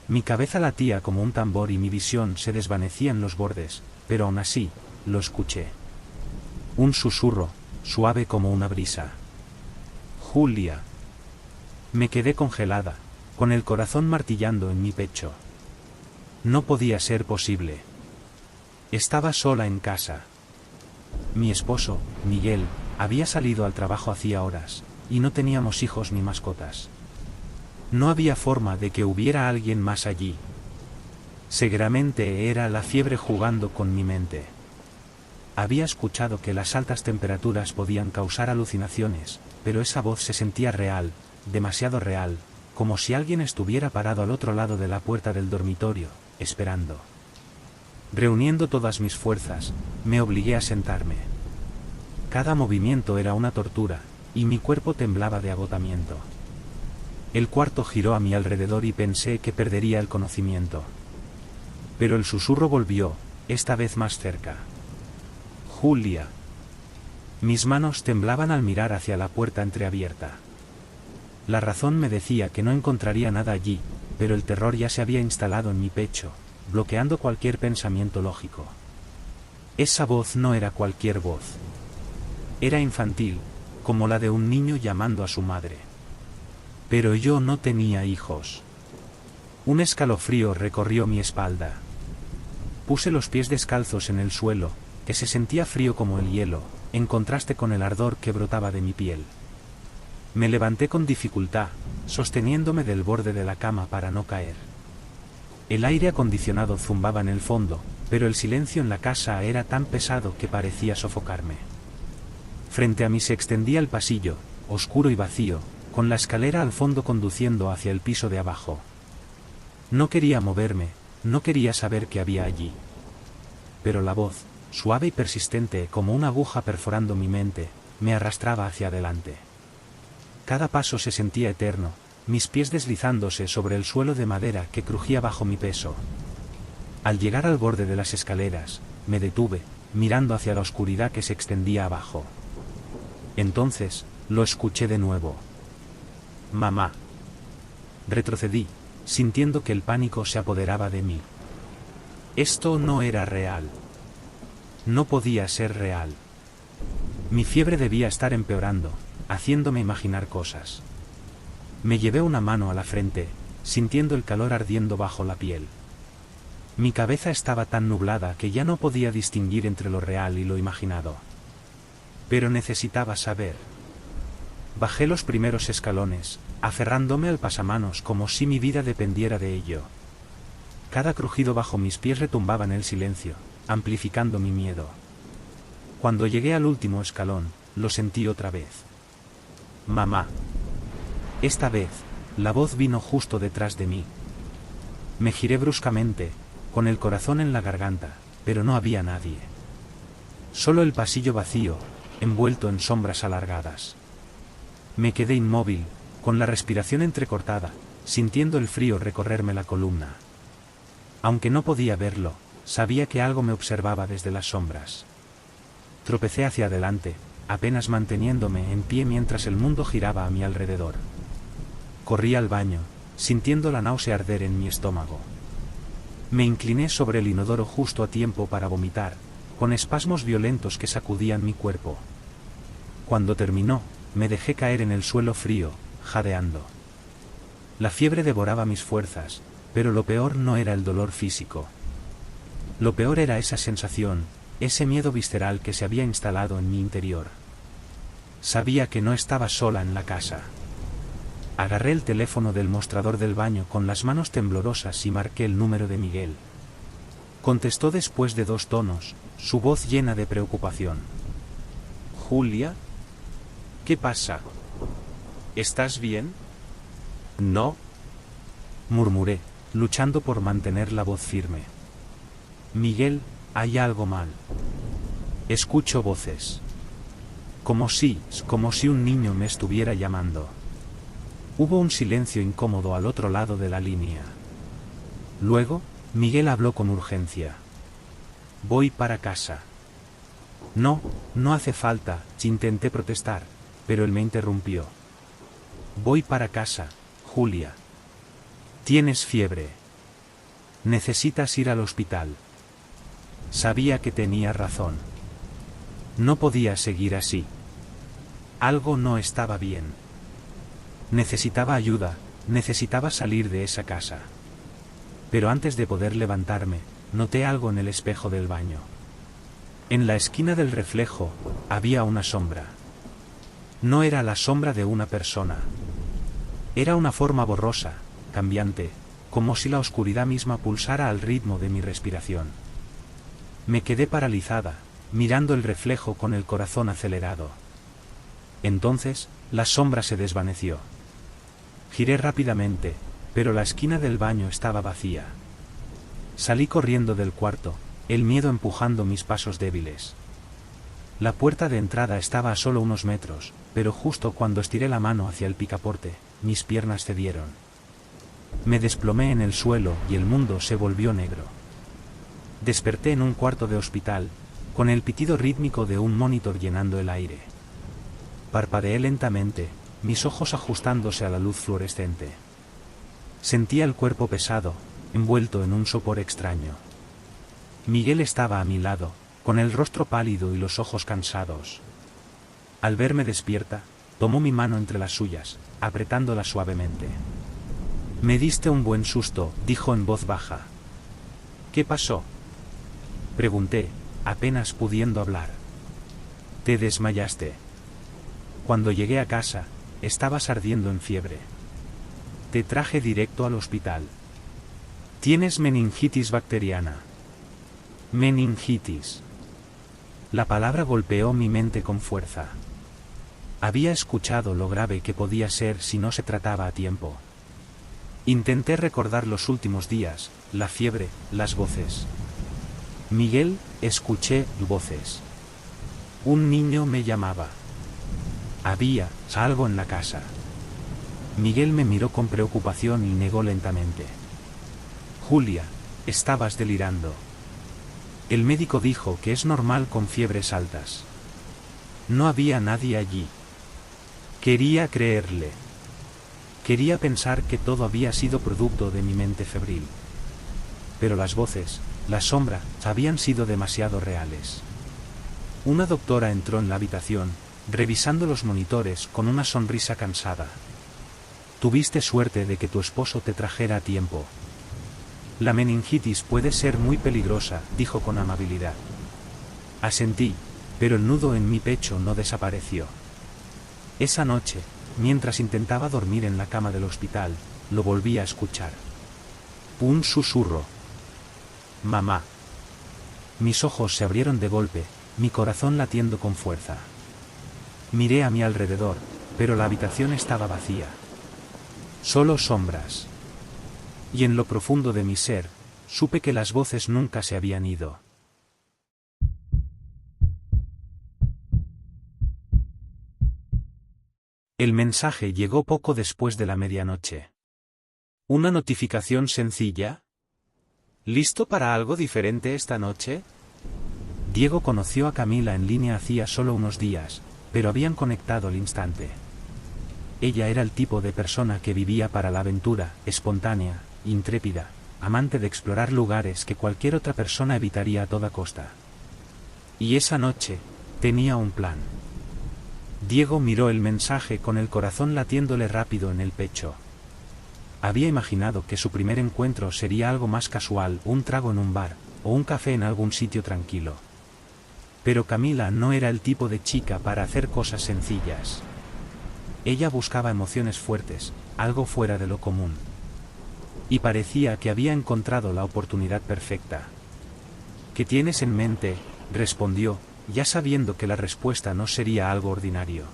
Mi cabeza latía como un tambor y mi visión se desvanecía en los bordes, pero aún así, lo escuché. Un susurro, suave como una brisa. Julia. Me quedé congelada, con el corazón martillando en mi pecho. No podía ser posible. Estaba sola en casa. Mi esposo, Miguel, había salido al trabajo hacía horas, y no teníamos hijos ni mascotas. No había forma de que hubiera alguien más allí. Seguramente era la fiebre jugando con mi mente. Había escuchado que las altas temperaturas podían causar alucinaciones, pero esa voz se sentía real, demasiado real, como si alguien estuviera parado al otro lado de la puerta del dormitorio, esperando. Reuniendo todas mis fuerzas, me obligué a sentarme. Cada movimiento era una tortura, y mi cuerpo temblaba de agotamiento. El cuarto giró a mi alrededor y pensé que perdería el conocimiento. Pero el susurro volvió, esta vez más cerca. Julia. Mis manos temblaban al mirar hacia la puerta entreabierta. La razón me decía que no encontraría nada allí, pero el terror ya se había instalado en mi pecho, bloqueando cualquier pensamiento lógico. Esa voz no era cualquier voz. Era infantil, como la de un niño llamando a su madre. Pero yo no tenía hijos. Un escalofrío recorrió mi espalda. Puse los pies descalzos en el suelo, que se sentía frío como el hielo, en contraste con el ardor que brotaba de mi piel. Me levanté con dificultad, sosteniéndome del borde de la cama para no caer. El aire acondicionado zumbaba en el fondo, pero el silencio en la casa era tan pesado que parecía sofocarme. Frente a mí se extendía el pasillo, oscuro y vacío, con la escalera al fondo conduciendo hacia el piso de abajo. No quería moverme, no quería saber qué había allí. Pero la voz, suave y persistente como una aguja perforando mi mente, me arrastraba hacia adelante. Cada paso se sentía eterno, mis pies deslizándose sobre el suelo de madera que crujía bajo mi peso. Al llegar al borde de las escaleras, me detuve, mirando hacia la oscuridad que se extendía abajo. Entonces, lo escuché de nuevo. Mamá. Retrocedí, sintiendo que el pánico se apoderaba de mí. Esto no era real. No podía ser real. Mi fiebre debía estar empeorando, haciéndome imaginar cosas. Me llevé una mano a la frente, sintiendo el calor ardiendo bajo la piel. Mi cabeza estaba tan nublada que ya no podía distinguir entre lo real y lo imaginado. Pero necesitaba saber. Bajé los primeros escalones, aferrándome al pasamanos como si mi vida dependiera de ello. Cada crujido bajo mis pies retumbaba en el silencio, amplificando mi miedo. Cuando llegué al último escalón, lo sentí otra vez. Mamá. Esta vez, la voz vino justo detrás de mí. Me giré bruscamente, con el corazón en la garganta, pero no había nadie. Solo el pasillo vacío, envuelto en sombras alargadas. Me quedé inmóvil, con la respiración entrecortada, sintiendo el frío recorrerme la columna. Aunque no podía verlo, sabía que algo me observaba desde las sombras. Tropecé hacia adelante, apenas manteniéndome en pie mientras el mundo giraba a mi alrededor. Corrí al baño, sintiendo la náusea arder en mi estómago. Me incliné sobre el inodoro justo a tiempo para vomitar, con espasmos violentos que sacudían mi cuerpo. Cuando terminó, me dejé caer en el suelo frío, jadeando. La fiebre devoraba mis fuerzas, pero lo peor no era el dolor físico. Lo peor era esa sensación, ese miedo visceral que se había instalado en mi interior. Sabía que no estaba sola en la casa. Agarré el teléfono del mostrador del baño con las manos temblorosas y marqué el número de Miguel. Contestó después de 2 tonos, su voz llena de preocupación. ¿Julia? ¿Qué pasa? ¿Estás bien? No, murmuré, luchando por mantener la voz firme. Miguel, hay algo mal. Escucho voces. Como si un niño me estuviera llamando. Hubo un silencio incómodo al otro lado de la línea. Luego, Miguel habló con urgencia. Voy para casa. No, no hace falta, intenté protestar, pero él me interrumpió. Voy para casa, Julia. Tienes fiebre. Necesitas ir al hospital. Sabía que tenía razón. No podía seguir así. Algo no estaba bien. Necesitaba ayuda, necesitaba salir de esa casa. Pero antes de poder levantarme, noté algo en el espejo del baño. En la esquina del reflejo, había una sombra. No era la sombra de una persona. Era una forma borrosa, cambiante, como si la oscuridad misma pulsara al ritmo de mi respiración. Me quedé paralizada, mirando el reflejo con el corazón acelerado. Entonces, la sombra se desvaneció. Giré rápidamente, pero la esquina del baño estaba vacía. Salí corriendo del cuarto, el miedo empujando mis pasos débiles. La puerta de entrada estaba a solo unos metros, pero justo cuando estiré la mano hacia el picaporte, mis piernas cedieron. Me desplomé en el suelo y el mundo se volvió negro. Desperté en un cuarto de hospital, con el pitido rítmico de un monitor llenando el aire. Parpadeé lentamente, mis ojos ajustándose a la luz fluorescente. Sentía el cuerpo pesado, envuelto en un sopor extraño. Miguel estaba a mi lado, con el rostro pálido y los ojos cansados. Al verme despierta, tomó mi mano entre las suyas, apretándola suavemente. Me diste un buen susto, dijo en voz baja. ¿Qué pasó? Pregunté, apenas pudiendo hablar. Te desmayaste. Cuando llegué a casa, estabas ardiendo en fiebre. Te traje directo al hospital. Tienes meningitis bacteriana. Meningitis. La palabra golpeó mi mente con fuerza. Había escuchado lo grave que podía ser si no se trataba a tiempo. Intenté recordar los últimos días, la fiebre, las voces. Miguel, escuché voces. Un niño me llamaba. Había algo en la casa. Miguel me miró con preocupación y negó lentamente. Julia, estabas delirando. El médico dijo que es normal con fiebres altas. No había nadie allí. Quería creerle. Quería pensar que todo había sido producto de mi mente febril. Pero las voces, la sombra, habían sido demasiado reales. Una doctora entró en la habitación, revisando los monitores con una sonrisa cansada. Tuviste suerte de que tu esposo te trajera a tiempo. La meningitis puede ser muy peligrosa, dijo con amabilidad. Asentí, pero el nudo en mi pecho no desapareció. Esa noche, mientras intentaba dormir en la cama del hospital, lo volví a escuchar. Un susurro. Mamá. Mis ojos se abrieron de golpe, mi corazón latiendo con fuerza. Miré a mi alrededor, pero la habitación estaba vacía. Solo sombras. Y en lo profundo de mi ser, supe que las voces nunca se habían ido. El mensaje llegó poco después de la medianoche. ¿Una notificación sencilla? ¿Listo para algo diferente esta noche? Diego conoció a Camila en línea hacía solo unos días, pero habían conectado al instante. Ella era el tipo de persona que vivía para la aventura, espontánea, intrépida, amante de explorar lugares que cualquier otra persona evitaría a toda costa. Y esa noche, tenía un plan. Diego miró el mensaje con el corazón latiéndole rápido en el pecho. Había imaginado que su primer encuentro sería algo más casual, un trago en un bar, o un café en algún sitio tranquilo. Pero Camila no era el tipo de chica para hacer cosas sencillas. Ella buscaba emociones fuertes, algo fuera de lo común. Y parecía que había encontrado la oportunidad perfecta. ¿Qué tienes en mente?, respondió, ya sabiendo que la respuesta no sería algo ordinario.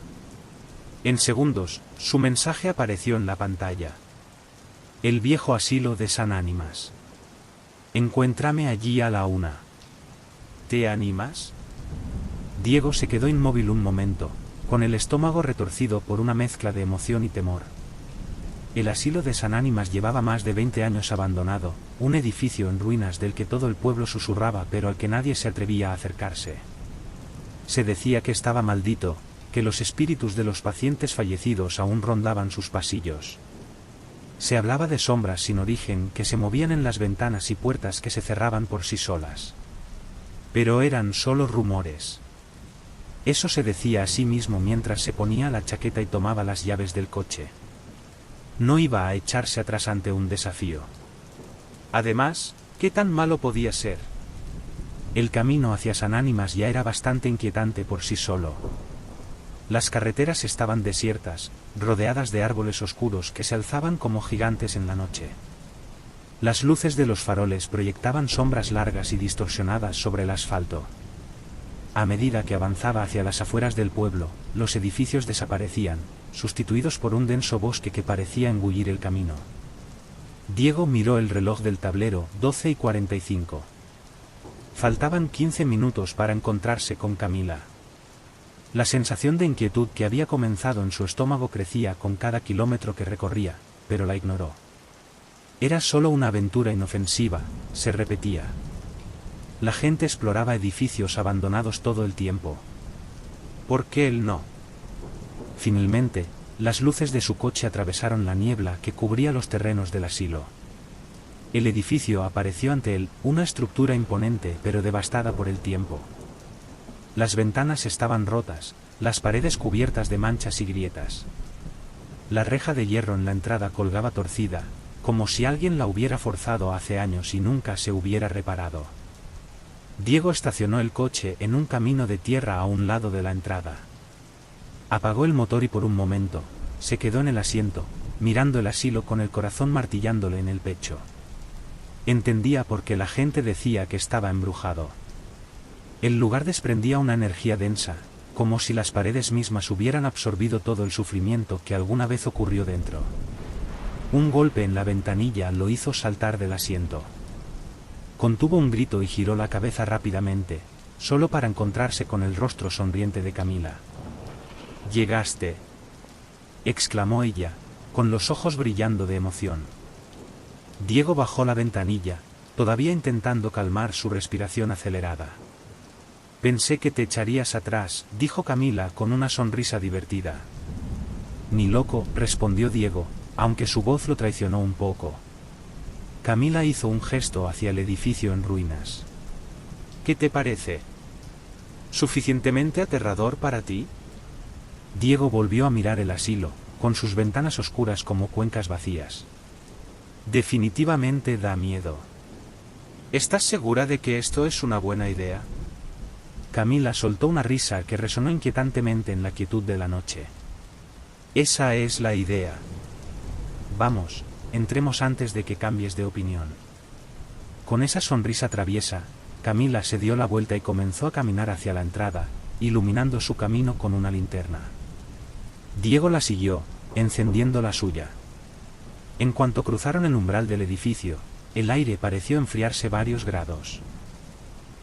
En segundos, su mensaje apareció en la pantalla. El viejo asilo de San Ánimas. Encuéntrame allí a la 1. ¿Te animas? Diego se quedó inmóvil un momento, con el estómago retorcido por una mezcla de emoción y temor. El asilo de San Ánimas llevaba más de 20 años abandonado, un edificio en ruinas del que todo el pueblo susurraba pero al que nadie se atrevía a acercarse. Se decía que estaba maldito, que los espíritus de los pacientes fallecidos aún rondaban sus pasillos. Se hablaba de sombras sin origen que se movían en las ventanas y puertas que se cerraban por sí solas. Pero eran solo rumores. Eso se decía a sí mismo mientras se ponía la chaqueta y tomaba las llaves del coche. No iba a echarse atrás ante un desafío. Además, ¿qué tan malo podía ser? El camino hacia San Ánimas ya era bastante inquietante por sí solo. Las carreteras estaban desiertas, rodeadas de árboles oscuros que se alzaban como gigantes en la noche. Las luces de los faroles proyectaban sombras largas y distorsionadas sobre el asfalto. A medida que avanzaba hacia las afueras del pueblo, los edificios desaparecían, sustituidos por un denso bosque que parecía engullir el camino. Diego miró el reloj del tablero, 12:45. Faltaban 15 minutos para encontrarse con Camila. La sensación de inquietud que había comenzado en su estómago crecía con cada kilómetro que recorría, pero la ignoró. Era solo una aventura inofensiva, se repetía. La gente exploraba edificios abandonados todo el tiempo. ¿Por qué él no? Finalmente, las luces de su coche atravesaron la niebla que cubría los terrenos del asilo. El edificio apareció ante él, una estructura imponente pero devastada por el tiempo. Las ventanas estaban rotas, las paredes cubiertas de manchas y grietas. La reja de hierro en la entrada colgaba torcida, como si alguien la hubiera forzado hace años y nunca se hubiera reparado. Diego estacionó el coche en un camino de tierra a un lado de la entrada. Apagó el motor y por un momento, se quedó en el asiento, mirando el asilo con el corazón martillándole en el pecho. Entendía por qué la gente decía que estaba embrujado. El lugar desprendía una energía densa, como si las paredes mismas hubieran absorbido todo el sufrimiento que alguna vez ocurrió dentro. Un golpe en la ventanilla lo hizo saltar del asiento. Contuvo un grito y giró la cabeza rápidamente, solo para encontrarse con el rostro sonriente de Camila. «Llegaste», exclamó ella, con los ojos brillando de emoción. Diego bajó la ventanilla, todavía intentando calmar su respiración acelerada. «Pensé que te echarías atrás», dijo Camila con una sonrisa divertida. «Ni loco», respondió Diego, aunque su voz lo traicionó un poco. Camila hizo un gesto hacia el edificio en ruinas. «¿Qué te parece? ¿Suficientemente aterrador para ti?» Diego volvió a mirar el asilo, con sus ventanas oscuras como cuencas vacías. «Definitivamente da miedo». «¿Estás segura de que esto es una buena idea?» Camila soltó una risa que resonó inquietantemente en la quietud de la noche. «Esa es la idea. Vamos, entremos antes de que cambies de opinión». Con esa sonrisa traviesa, Camila se dio la vuelta y comenzó a caminar hacia la entrada, iluminando su camino con una linterna. Diego la siguió, encendiendo la suya. En cuanto cruzaron el umbral del edificio, el aire pareció enfriarse varios grados.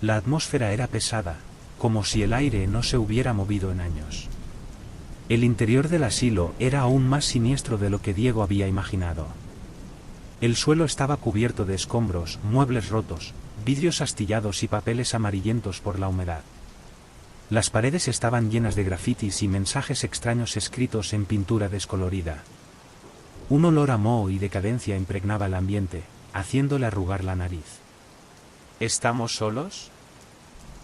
La atmósfera era pesada, como si el aire no se hubiera movido en años. El interior del asilo era aún más siniestro de lo que Diego había imaginado. El suelo estaba cubierto de escombros, muebles rotos, vidrios astillados y papeles amarillentos por la humedad. Las paredes estaban llenas de grafitis y mensajes extraños escritos en pintura descolorida. Un olor a moho y decadencia impregnaba el ambiente, haciéndole arrugar la nariz. ¿Estamos solos?,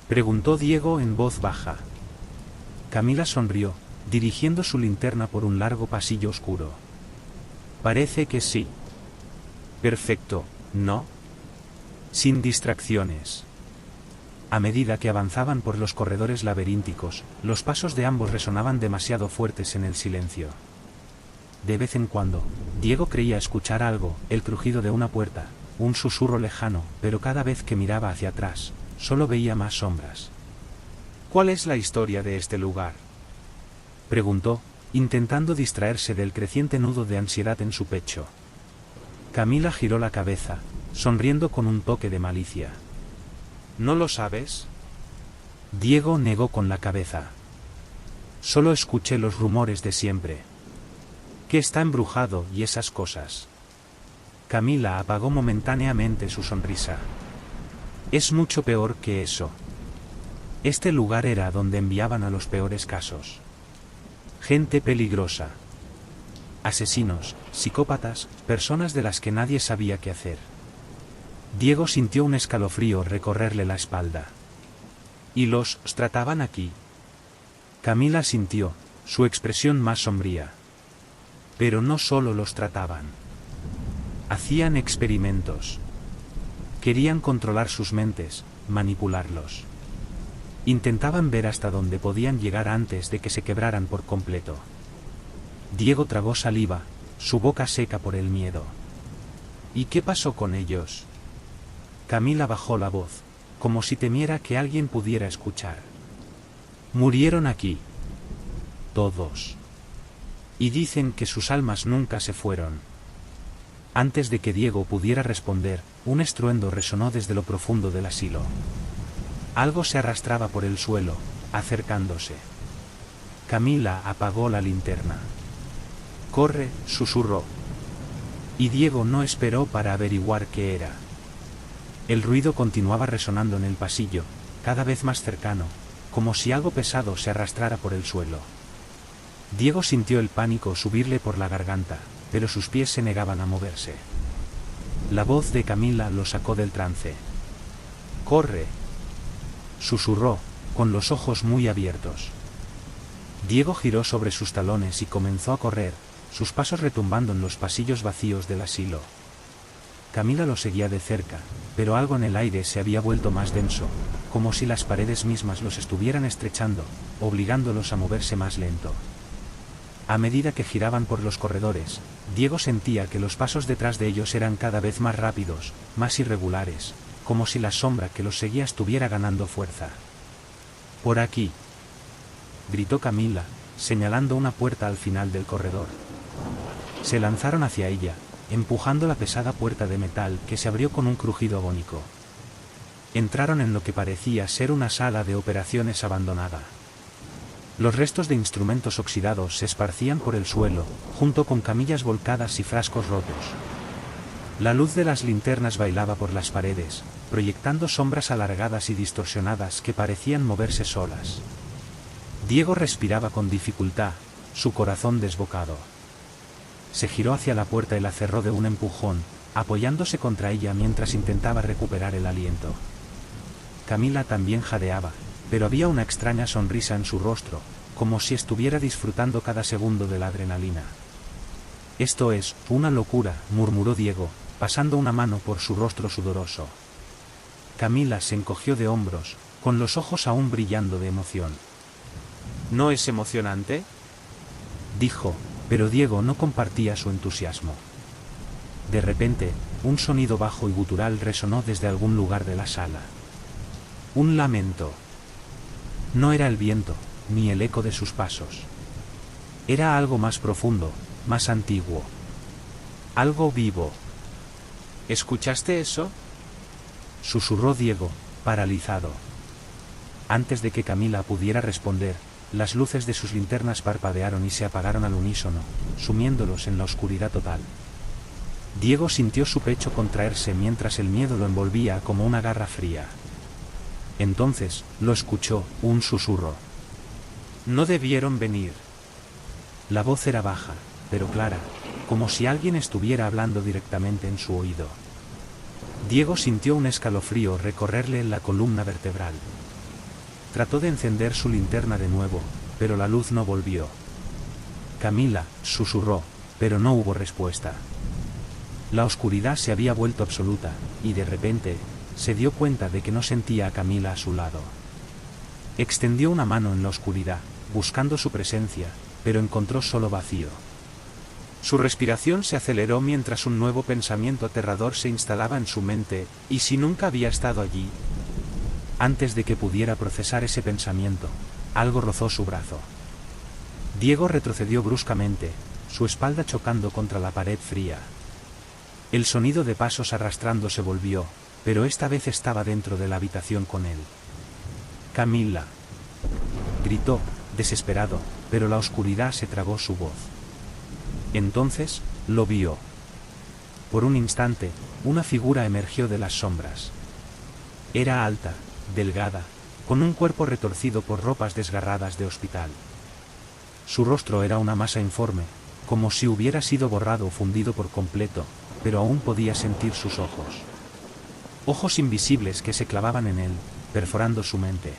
preguntó Diego en voz baja. Camila sonrió, dirigiendo su linterna por un largo pasillo oscuro. Parece que sí. Perfecto, ¿no? Sin distracciones. A medida que avanzaban por los corredores laberínticos, los pasos de ambos resonaban demasiado fuertes en el silencio. De vez en cuando, Diego creía escuchar algo, el crujido de una puerta, un susurro lejano, pero cada vez que miraba hacia atrás, solo veía más sombras. «¿Cuál es la historia de este lugar?», preguntó, intentando distraerse del creciente nudo de ansiedad en su pecho. Camila giró la cabeza, sonriendo con un toque de malicia. ¿No lo sabes? Diego negó con la cabeza. Solo escuché los rumores de siempre. Que está embrujado y esas cosas. Camila apagó momentáneamente su sonrisa. Es mucho peor que eso. Este lugar era donde enviaban a los peores casos. Gente peligrosa. Asesinos, psicópatas, personas de las que nadie sabía qué hacer. Diego sintió un escalofrío recorrerle la espalda. ¿Y los trataban aquí? Camila sintió, su expresión más sombría. Pero no solo los trataban. Hacían experimentos. Querían controlar sus mentes, manipularlos. Intentaban ver hasta dónde podían llegar antes de que se quebraran por completo. Diego tragó saliva, su boca seca por el miedo. ¿Y qué pasó con ellos? Camila bajó la voz, como si temiera que alguien pudiera escuchar. Murieron aquí. Todos. Y dicen que sus almas nunca se fueron. Antes de que Diego pudiera responder, un estruendo resonó desde lo profundo del asilo. Algo se arrastraba por el suelo, acercándose. Camila apagó la linterna. «Corre», susurró. Y Diego no esperó para averiguar qué era. El ruido continuaba resonando en el pasillo, cada vez más cercano, como si algo pesado se arrastrara por el suelo. Diego sintió el pánico subirle por la garganta, pero sus pies se negaban a moverse. La voz de Camila lo sacó del trance. «Corre», susurró, con los ojos muy abiertos. Diego giró sobre sus talones y comenzó a correr, sus pasos retumbando en los pasillos vacíos del asilo. Camila lo seguía de cerca, pero algo en el aire se había vuelto más denso, como si las paredes mismas los estuvieran estrechando, obligándolos a moverse más lento. A medida que giraban por los corredores, Diego sentía que los pasos detrás de ellos eran cada vez más rápidos, más irregulares, como si la sombra que los seguía estuviera ganando fuerza. «Por aquí», gritó Camila, señalando una puerta al final del corredor. Se lanzaron hacia ella, empujando la pesada puerta de metal que se abrió con un crujido agónico. Entraron en lo que parecía ser una sala de operaciones abandonada. Los restos de instrumentos oxidados se esparcían por el suelo, junto con camillas volcadas y frascos rotos. La luz de las linternas bailaba por las paredes, proyectando sombras alargadas y distorsionadas que parecían moverse solas. Diego respiraba con dificultad, su corazón desbocado. Se giró hacia la puerta y la cerró de un empujón, apoyándose contra ella mientras intentaba recuperar el aliento. Camila también jadeaba, pero había una extraña sonrisa en su rostro, como si estuviera disfrutando cada segundo de la adrenalina. «Esto es una locura», murmuró Diego, pasando una mano por su rostro sudoroso. Camila se encogió de hombros, con los ojos aún brillando de emoción. «¿No es emocionante?», dijo, pero Diego no compartía su entusiasmo. De repente, un sonido bajo y gutural resonó desde algún lugar de la sala. Un lamento. No era el viento, ni el eco de sus pasos. Era algo más profundo, más antiguo. Algo vivo. «¿Escuchaste eso?», susurró Diego, paralizado. Antes de que Camila pudiera responder, las luces de sus linternas parpadearon y se apagaron al unísono, sumiéndolos en la oscuridad total. Diego sintió su pecho contraerse mientras el miedo lo envolvía como una garra fría. Entonces, lo escuchó, un susurro. «No debieron venir». La voz era baja, pero clara, como si alguien estuviera hablando directamente en su oído. Diego sintió un escalofrío recorrerle la columna vertebral. Trató de encender su linterna de nuevo, pero la luz no volvió. «Camila», susurró, pero no hubo respuesta. La oscuridad se había vuelto absoluta, y de repente, se dio cuenta de que no sentía a Camila a su lado. Extendió una mano en la oscuridad, buscando su presencia, pero encontró solo vacío. Su respiración se aceleró mientras un nuevo pensamiento aterrador se instalaba en su mente, ¿y si nunca había estado allí? Antes de que pudiera procesar ese pensamiento, algo rozó su brazo. Diego retrocedió bruscamente, su espalda chocando contra la pared fría. El sonido de pasos arrastrando se volvió, pero esta vez estaba dentro de la habitación con él. «Camila», gritó, desesperado, pero la oscuridad se tragó su voz. Entonces, lo vio. Por un instante, una figura emergió de las sombras. Era alta, delgada, con un cuerpo retorcido por ropas desgarradas de hospital. Su rostro era una masa informe, como si hubiera sido borrado o fundido por completo, pero aún podía sentir sus ojos. Ojos invisibles que se clavaban en él, perforando su mente.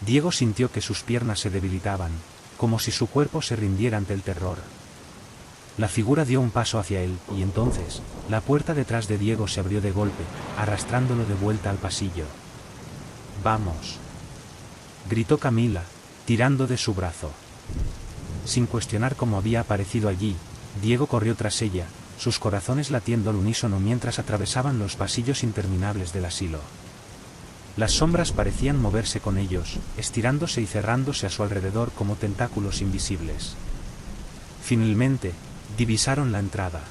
Diego sintió que sus piernas se debilitaban, como si su cuerpo se rindiera ante el terror. La figura dio un paso hacia él, y entonces, la puerta detrás de Diego se abrió de golpe, arrastrándolo de vuelta al pasillo. «Vamos», gritó Camila, tirando de su brazo. Sin cuestionar cómo había aparecido allí, Diego corrió tras ella, sus corazones latiendo al unísono mientras atravesaban los pasillos interminables del asilo. Las sombras parecían moverse con ellos, estirándose y cerrándose a su alrededor como tentáculos invisibles. Finalmente, divisaron la entrada.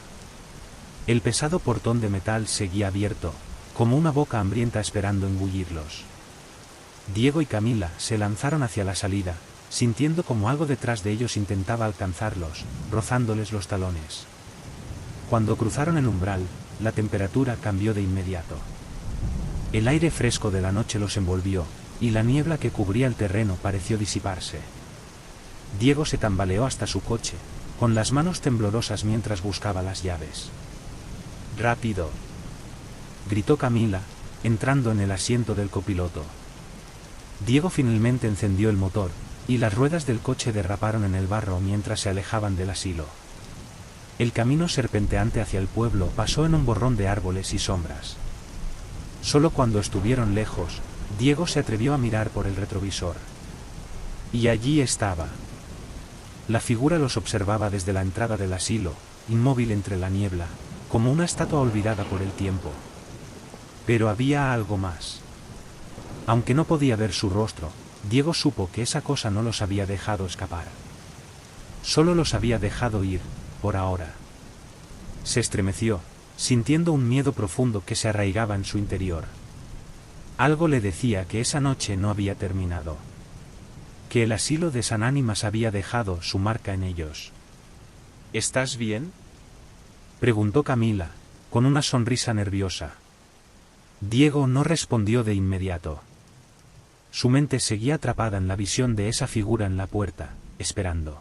El pesado portón de metal seguía abierto, como una boca hambrienta esperando engullirlos. Diego y Camila se lanzaron hacia la salida, sintiendo como algo detrás de ellos intentaba alcanzarlos, rozándoles los talones. Cuando cruzaron el umbral, la temperatura cambió de inmediato. El aire fresco de la noche los envolvió, y la niebla que cubría el terreno pareció disiparse. Diego se tambaleó hasta su coche, con las manos temblorosas mientras buscaba las llaves. «¡Rápido!», gritó Camila, entrando en el asiento del copiloto. Diego finalmente encendió el motor, y las ruedas del coche derraparon en el barro mientras se alejaban del asilo. El camino serpenteante hacia el pueblo pasó en un borrón de árboles y sombras. Solo cuando estuvieron lejos, Diego se atrevió a mirar por el retrovisor. Y allí estaba. La figura los observaba desde la entrada del asilo, inmóvil entre la niebla, como una estatua olvidada por el tiempo. Pero había algo más. Aunque no podía ver su rostro, Diego supo que esa cosa no los había dejado escapar. Solo los había dejado ir, por ahora. Se estremeció, sintiendo un miedo profundo que se arraigaba en su interior. Algo le decía que esa noche no había terminado. Que el asilo de San Ánimas había dejado su marca en ellos. «¿Estás bien?», preguntó Camila, con una sonrisa nerviosa. Diego no respondió de inmediato. Su mente seguía atrapada en la visión de esa figura en la puerta, esperando.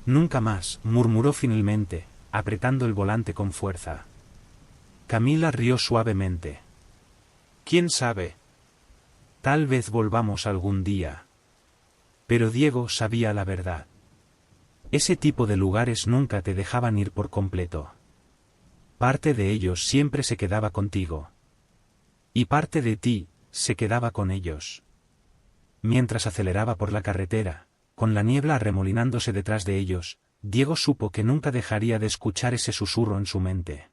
«Nunca más», murmuró finalmente, apretando el volante con fuerza. Camila rió suavemente. «¿Quién sabe? Tal vez volvamos algún día». Pero Diego sabía la verdad. Ese tipo de lugares nunca te dejaban ir por completo. Parte de ellos siempre se quedaba contigo. Y parte de ti se quedaba con ellos. Mientras aceleraba por la carretera, con la niebla arremolinándose detrás de ellos, Diego supo que nunca dejaría de escuchar ese susurro en su mente.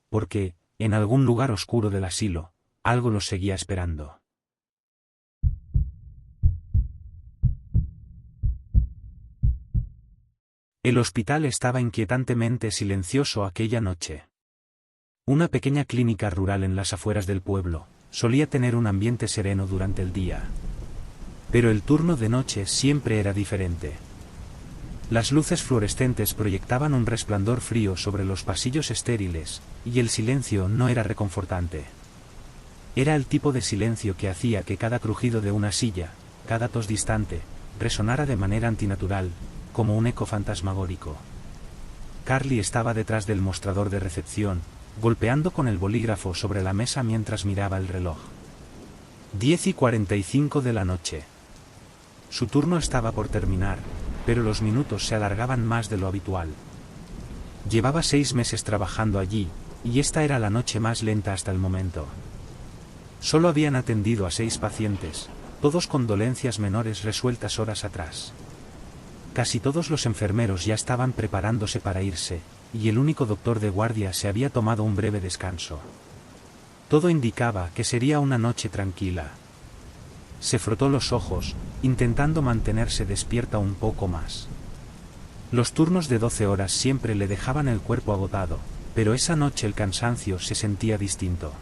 Porque, en algún lugar oscuro del asilo, algo los seguía esperando. El hospital estaba inquietantemente silencioso aquella noche. Una pequeña clínica rural en las afueras del pueblo, solía tener un ambiente sereno durante el día. Pero el turno de noche siempre era diferente. Las luces fluorescentes proyectaban un resplandor frío sobre los pasillos estériles, y el silencio no era reconfortante. Era el tipo de silencio que hacía que cada crujido de una silla, cada tos distante, resonara de manera antinatural, como un eco fantasmagórico. Carly estaba detrás del mostrador de recepción, golpeando con el bolígrafo sobre la mesa mientras miraba el reloj. 10:45 de la noche. Su turno estaba por terminar, pero los minutos se alargaban más de lo habitual. Llevaba 6 meses trabajando allí, y esta era la noche más lenta hasta el momento. Solo habían atendido a 6 pacientes, todos con dolencias menores resueltas horas atrás. Casi todos los enfermeros ya estaban preparándose para irse, y el único doctor de guardia se había tomado un breve descanso. Todo indicaba que sería una noche tranquila. Se frotó los ojos, intentando mantenerse despierta un poco más. Los turnos de 12 horas siempre le dejaban el cuerpo agotado, pero esa noche el cansancio se sentía distinto.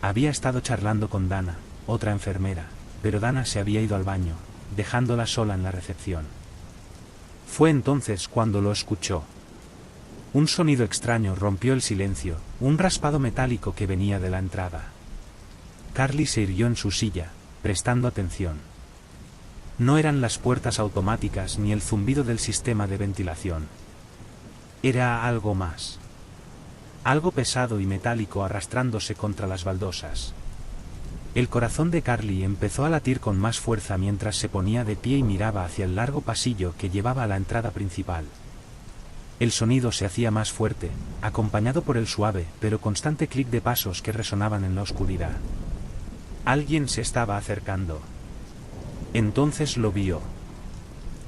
Había estado charlando con Dana, otra enfermera, pero Dana se había ido al baño, dejándola sola en la recepción. Fue entonces cuando lo escuchó. Un sonido extraño rompió el silencio, un raspado metálico que venía de la entrada. Carly se irguió en su silla, prestando atención. No eran las puertas automáticas ni el zumbido del sistema de ventilación. Era algo más. Algo pesado y metálico arrastrándose contra las baldosas. El corazón de Carly empezó a latir con más fuerza mientras se ponía de pie y miraba hacia el largo pasillo que llevaba a la entrada principal. El sonido se hacía más fuerte, acompañado por el suave pero constante clic de pasos que resonaban en la oscuridad. Alguien se estaba acercando. Entonces lo vio.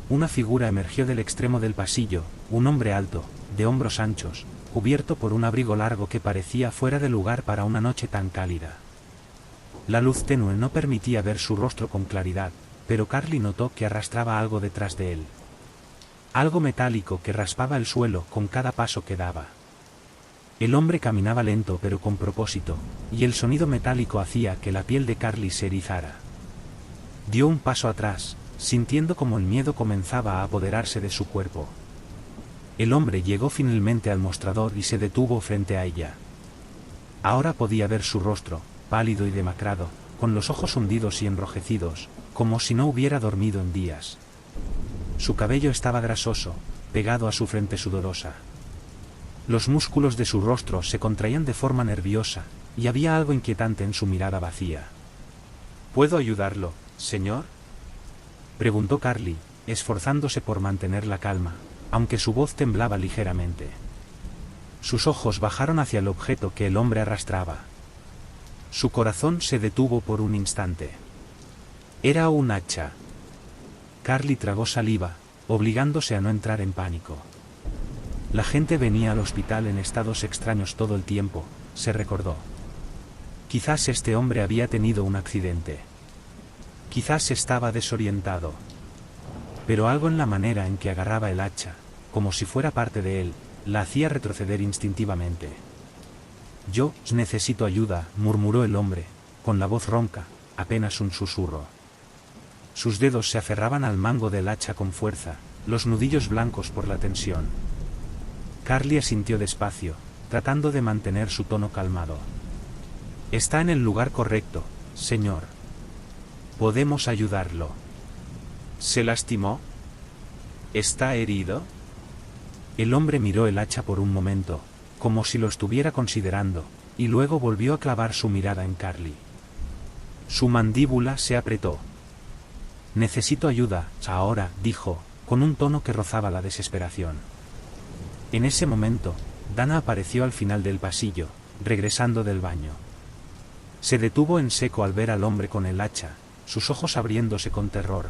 Una figura emergió del extremo del pasillo, un hombre alto, de hombros anchos, cubierto por un abrigo largo que parecía fuera de lugar para una noche tan cálida. La luz tenue no permitía ver su rostro con claridad, pero Carly notó que arrastraba algo detrás de él. Algo metálico que raspaba el suelo con cada paso que daba. El hombre caminaba lento pero con propósito, y el sonido metálico hacía que la piel de Carly se erizara. Dio un paso atrás, sintiendo como el miedo comenzaba a apoderarse de su cuerpo. El hombre llegó finalmente al mostrador y se detuvo frente a ella. Ahora podía ver su rostro, pálido y demacrado, con los ojos hundidos y enrojecidos, como si no hubiera dormido en días. Su cabello estaba grasoso, pegado a su frente sudorosa. Los músculos de su rostro se contraían de forma nerviosa, y había algo inquietante en su mirada vacía. ¿Puedo ayudarlo, señor?, preguntó Carly, esforzándose por mantener la calma, aunque su voz temblaba ligeramente. Sus ojos bajaron hacia el objeto que el hombre arrastraba. Su corazón se detuvo por un instante. Era un hacha. Carly tragó saliva, obligándose a no entrar en pánico. La gente venía al hospital en estados extraños todo el tiempo, se recordó. Quizás este hombre había tenido un accidente. Quizás estaba desorientado. Pero algo en la manera en que agarraba el hacha, como si fuera parte de él, la hacía retroceder instintivamente. «Yo necesito ayuda», murmuró el hombre, con la voz ronca, apenas un susurro. Sus dedos se aferraban al mango del hacha con fuerza, los nudillos blancos por la tensión. Carly asintió despacio, tratando de mantener su tono calmado. «Está en el lugar correcto, señor. Podemos ayudarlo». ¿Se lastimó? ¿Está herido? El hombre miró el hacha por un momento, como si lo estuviera considerando, y luego volvió a clavar su mirada en Carly. Su mandíbula se apretó. «Necesito ayuda, ahora», dijo, con un tono que rozaba la desesperación. En ese momento, Dana apareció al final del pasillo, regresando del baño. Se detuvo en seco al ver al hombre con el hacha, sus ojos abriéndose con terror.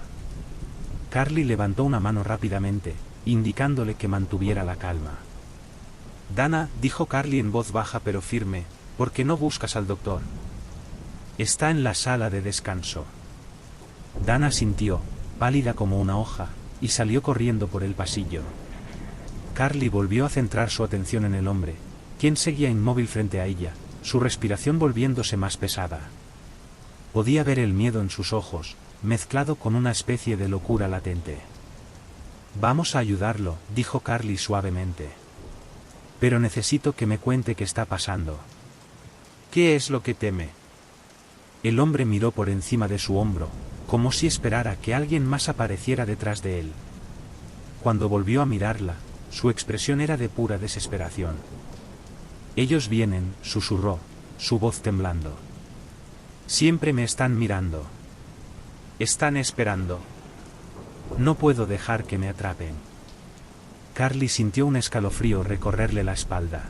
Carly levantó una mano rápidamente, indicándole que mantuviera la calma. «Dana», dijo Carly en voz baja pero firme, «¿por qué no buscas al doctor? Está en la sala de descanso». Dana sintió, pálida como una hoja, y salió corriendo por el pasillo. Carly volvió a centrar su atención en el hombre, quien seguía inmóvil frente a ella, su respiración volviéndose más pesada. Podía ver el miedo en sus ojos, mezclado con una especie de locura latente. «Vamos a ayudarlo», dijo Carly suavemente. «Pero necesito que me cuente qué está pasando». «¿Qué es lo que teme?». El hombre miró por encima de su hombro, como si esperara que alguien más apareciera detrás de él. Cuando volvió a mirarla, su expresión era de pura desesperación. «Ellos vienen», susurró, su voz temblando. «Siempre me están mirando. Están esperando. No puedo dejar que me atrapen». Carly sintió un escalofrío recorrerle la espalda.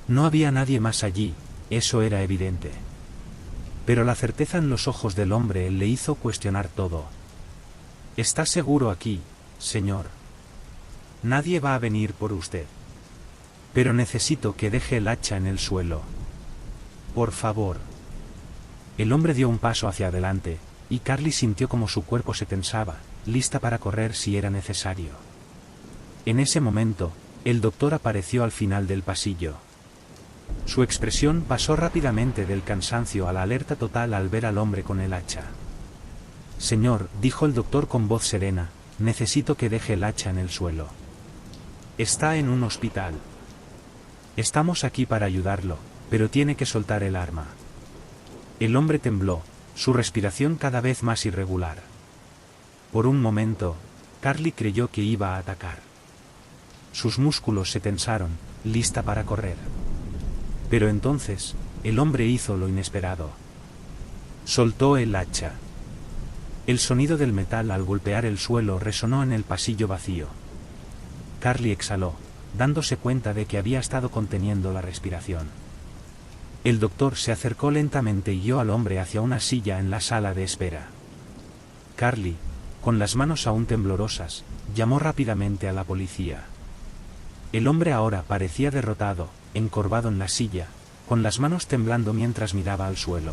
No había nadie más allí, eso era evidente. Pero la certeza en los ojos del hombre le hizo cuestionar todo. «¿Está seguro aquí, señor? Nadie va a venir por usted. Pero necesito que deje el hacha en el suelo. Por favor». El hombre dio un paso hacia adelante, y Carly sintió como su cuerpo se tensaba, lista para correr si era necesario. En ese momento, el doctor apareció al final del pasillo. Su expresión pasó rápidamente del cansancio a la alerta total al ver al hombre con el hacha. Señor, dijo el doctor con voz serena, necesito que deje el hacha en el suelo. Está en un hospital. Estamos aquí para ayudarlo, pero tiene que soltar el arma. El hombre tembló, su respiración cada vez más irregular. Por un momento, Carly creyó que iba a atacar. Sus músculos se tensaron, lista para correr. Pero entonces, el hombre hizo lo inesperado. Soltó el hacha. El sonido del metal al golpear el suelo resonó en el pasillo vacío. Carly exhaló, dándose cuenta de que había estado conteniendo la respiración. El doctor se acercó lentamente y guió al hombre hacia una silla en la sala de espera. Carly, con las manos aún temblorosas, llamó rápidamente a la policía. El hombre ahora parecía derrotado, encorvado en la silla, con las manos temblando mientras miraba al suelo.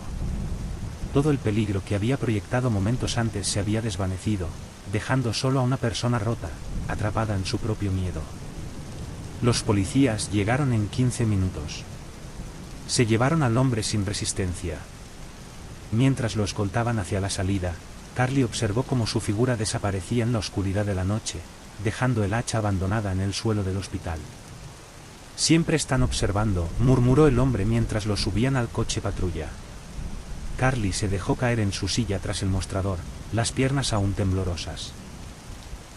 Todo el peligro que había proyectado momentos antes se había desvanecido, dejando solo a una persona rota, atrapada en su propio miedo. Los policías llegaron en 15 minutos. Se llevaron al hombre sin resistencia. Mientras lo escoltaban hacia la salida, Carly observó cómo su figura desaparecía en la oscuridad de la noche, dejando el hacha abandonada en el suelo del hospital. Siempre están observando, murmuró el hombre mientras lo subían al coche patrulla. Carly se dejó caer en su silla tras el mostrador, las piernas aún temblorosas.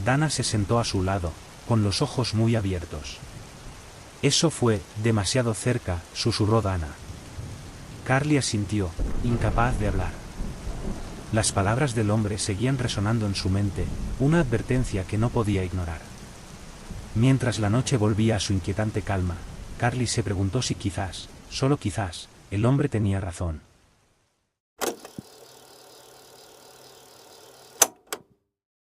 Dana se sentó a su lado, con los ojos muy abiertos. Eso fue demasiado cerca, susurró Dana. Carly asintió, incapaz de hablar. Las palabras del hombre seguían resonando en su mente, una advertencia que no podía ignorar. Mientras la noche volvía a su inquietante calma, Carly se preguntó si quizás, solo quizás, el hombre tenía razón.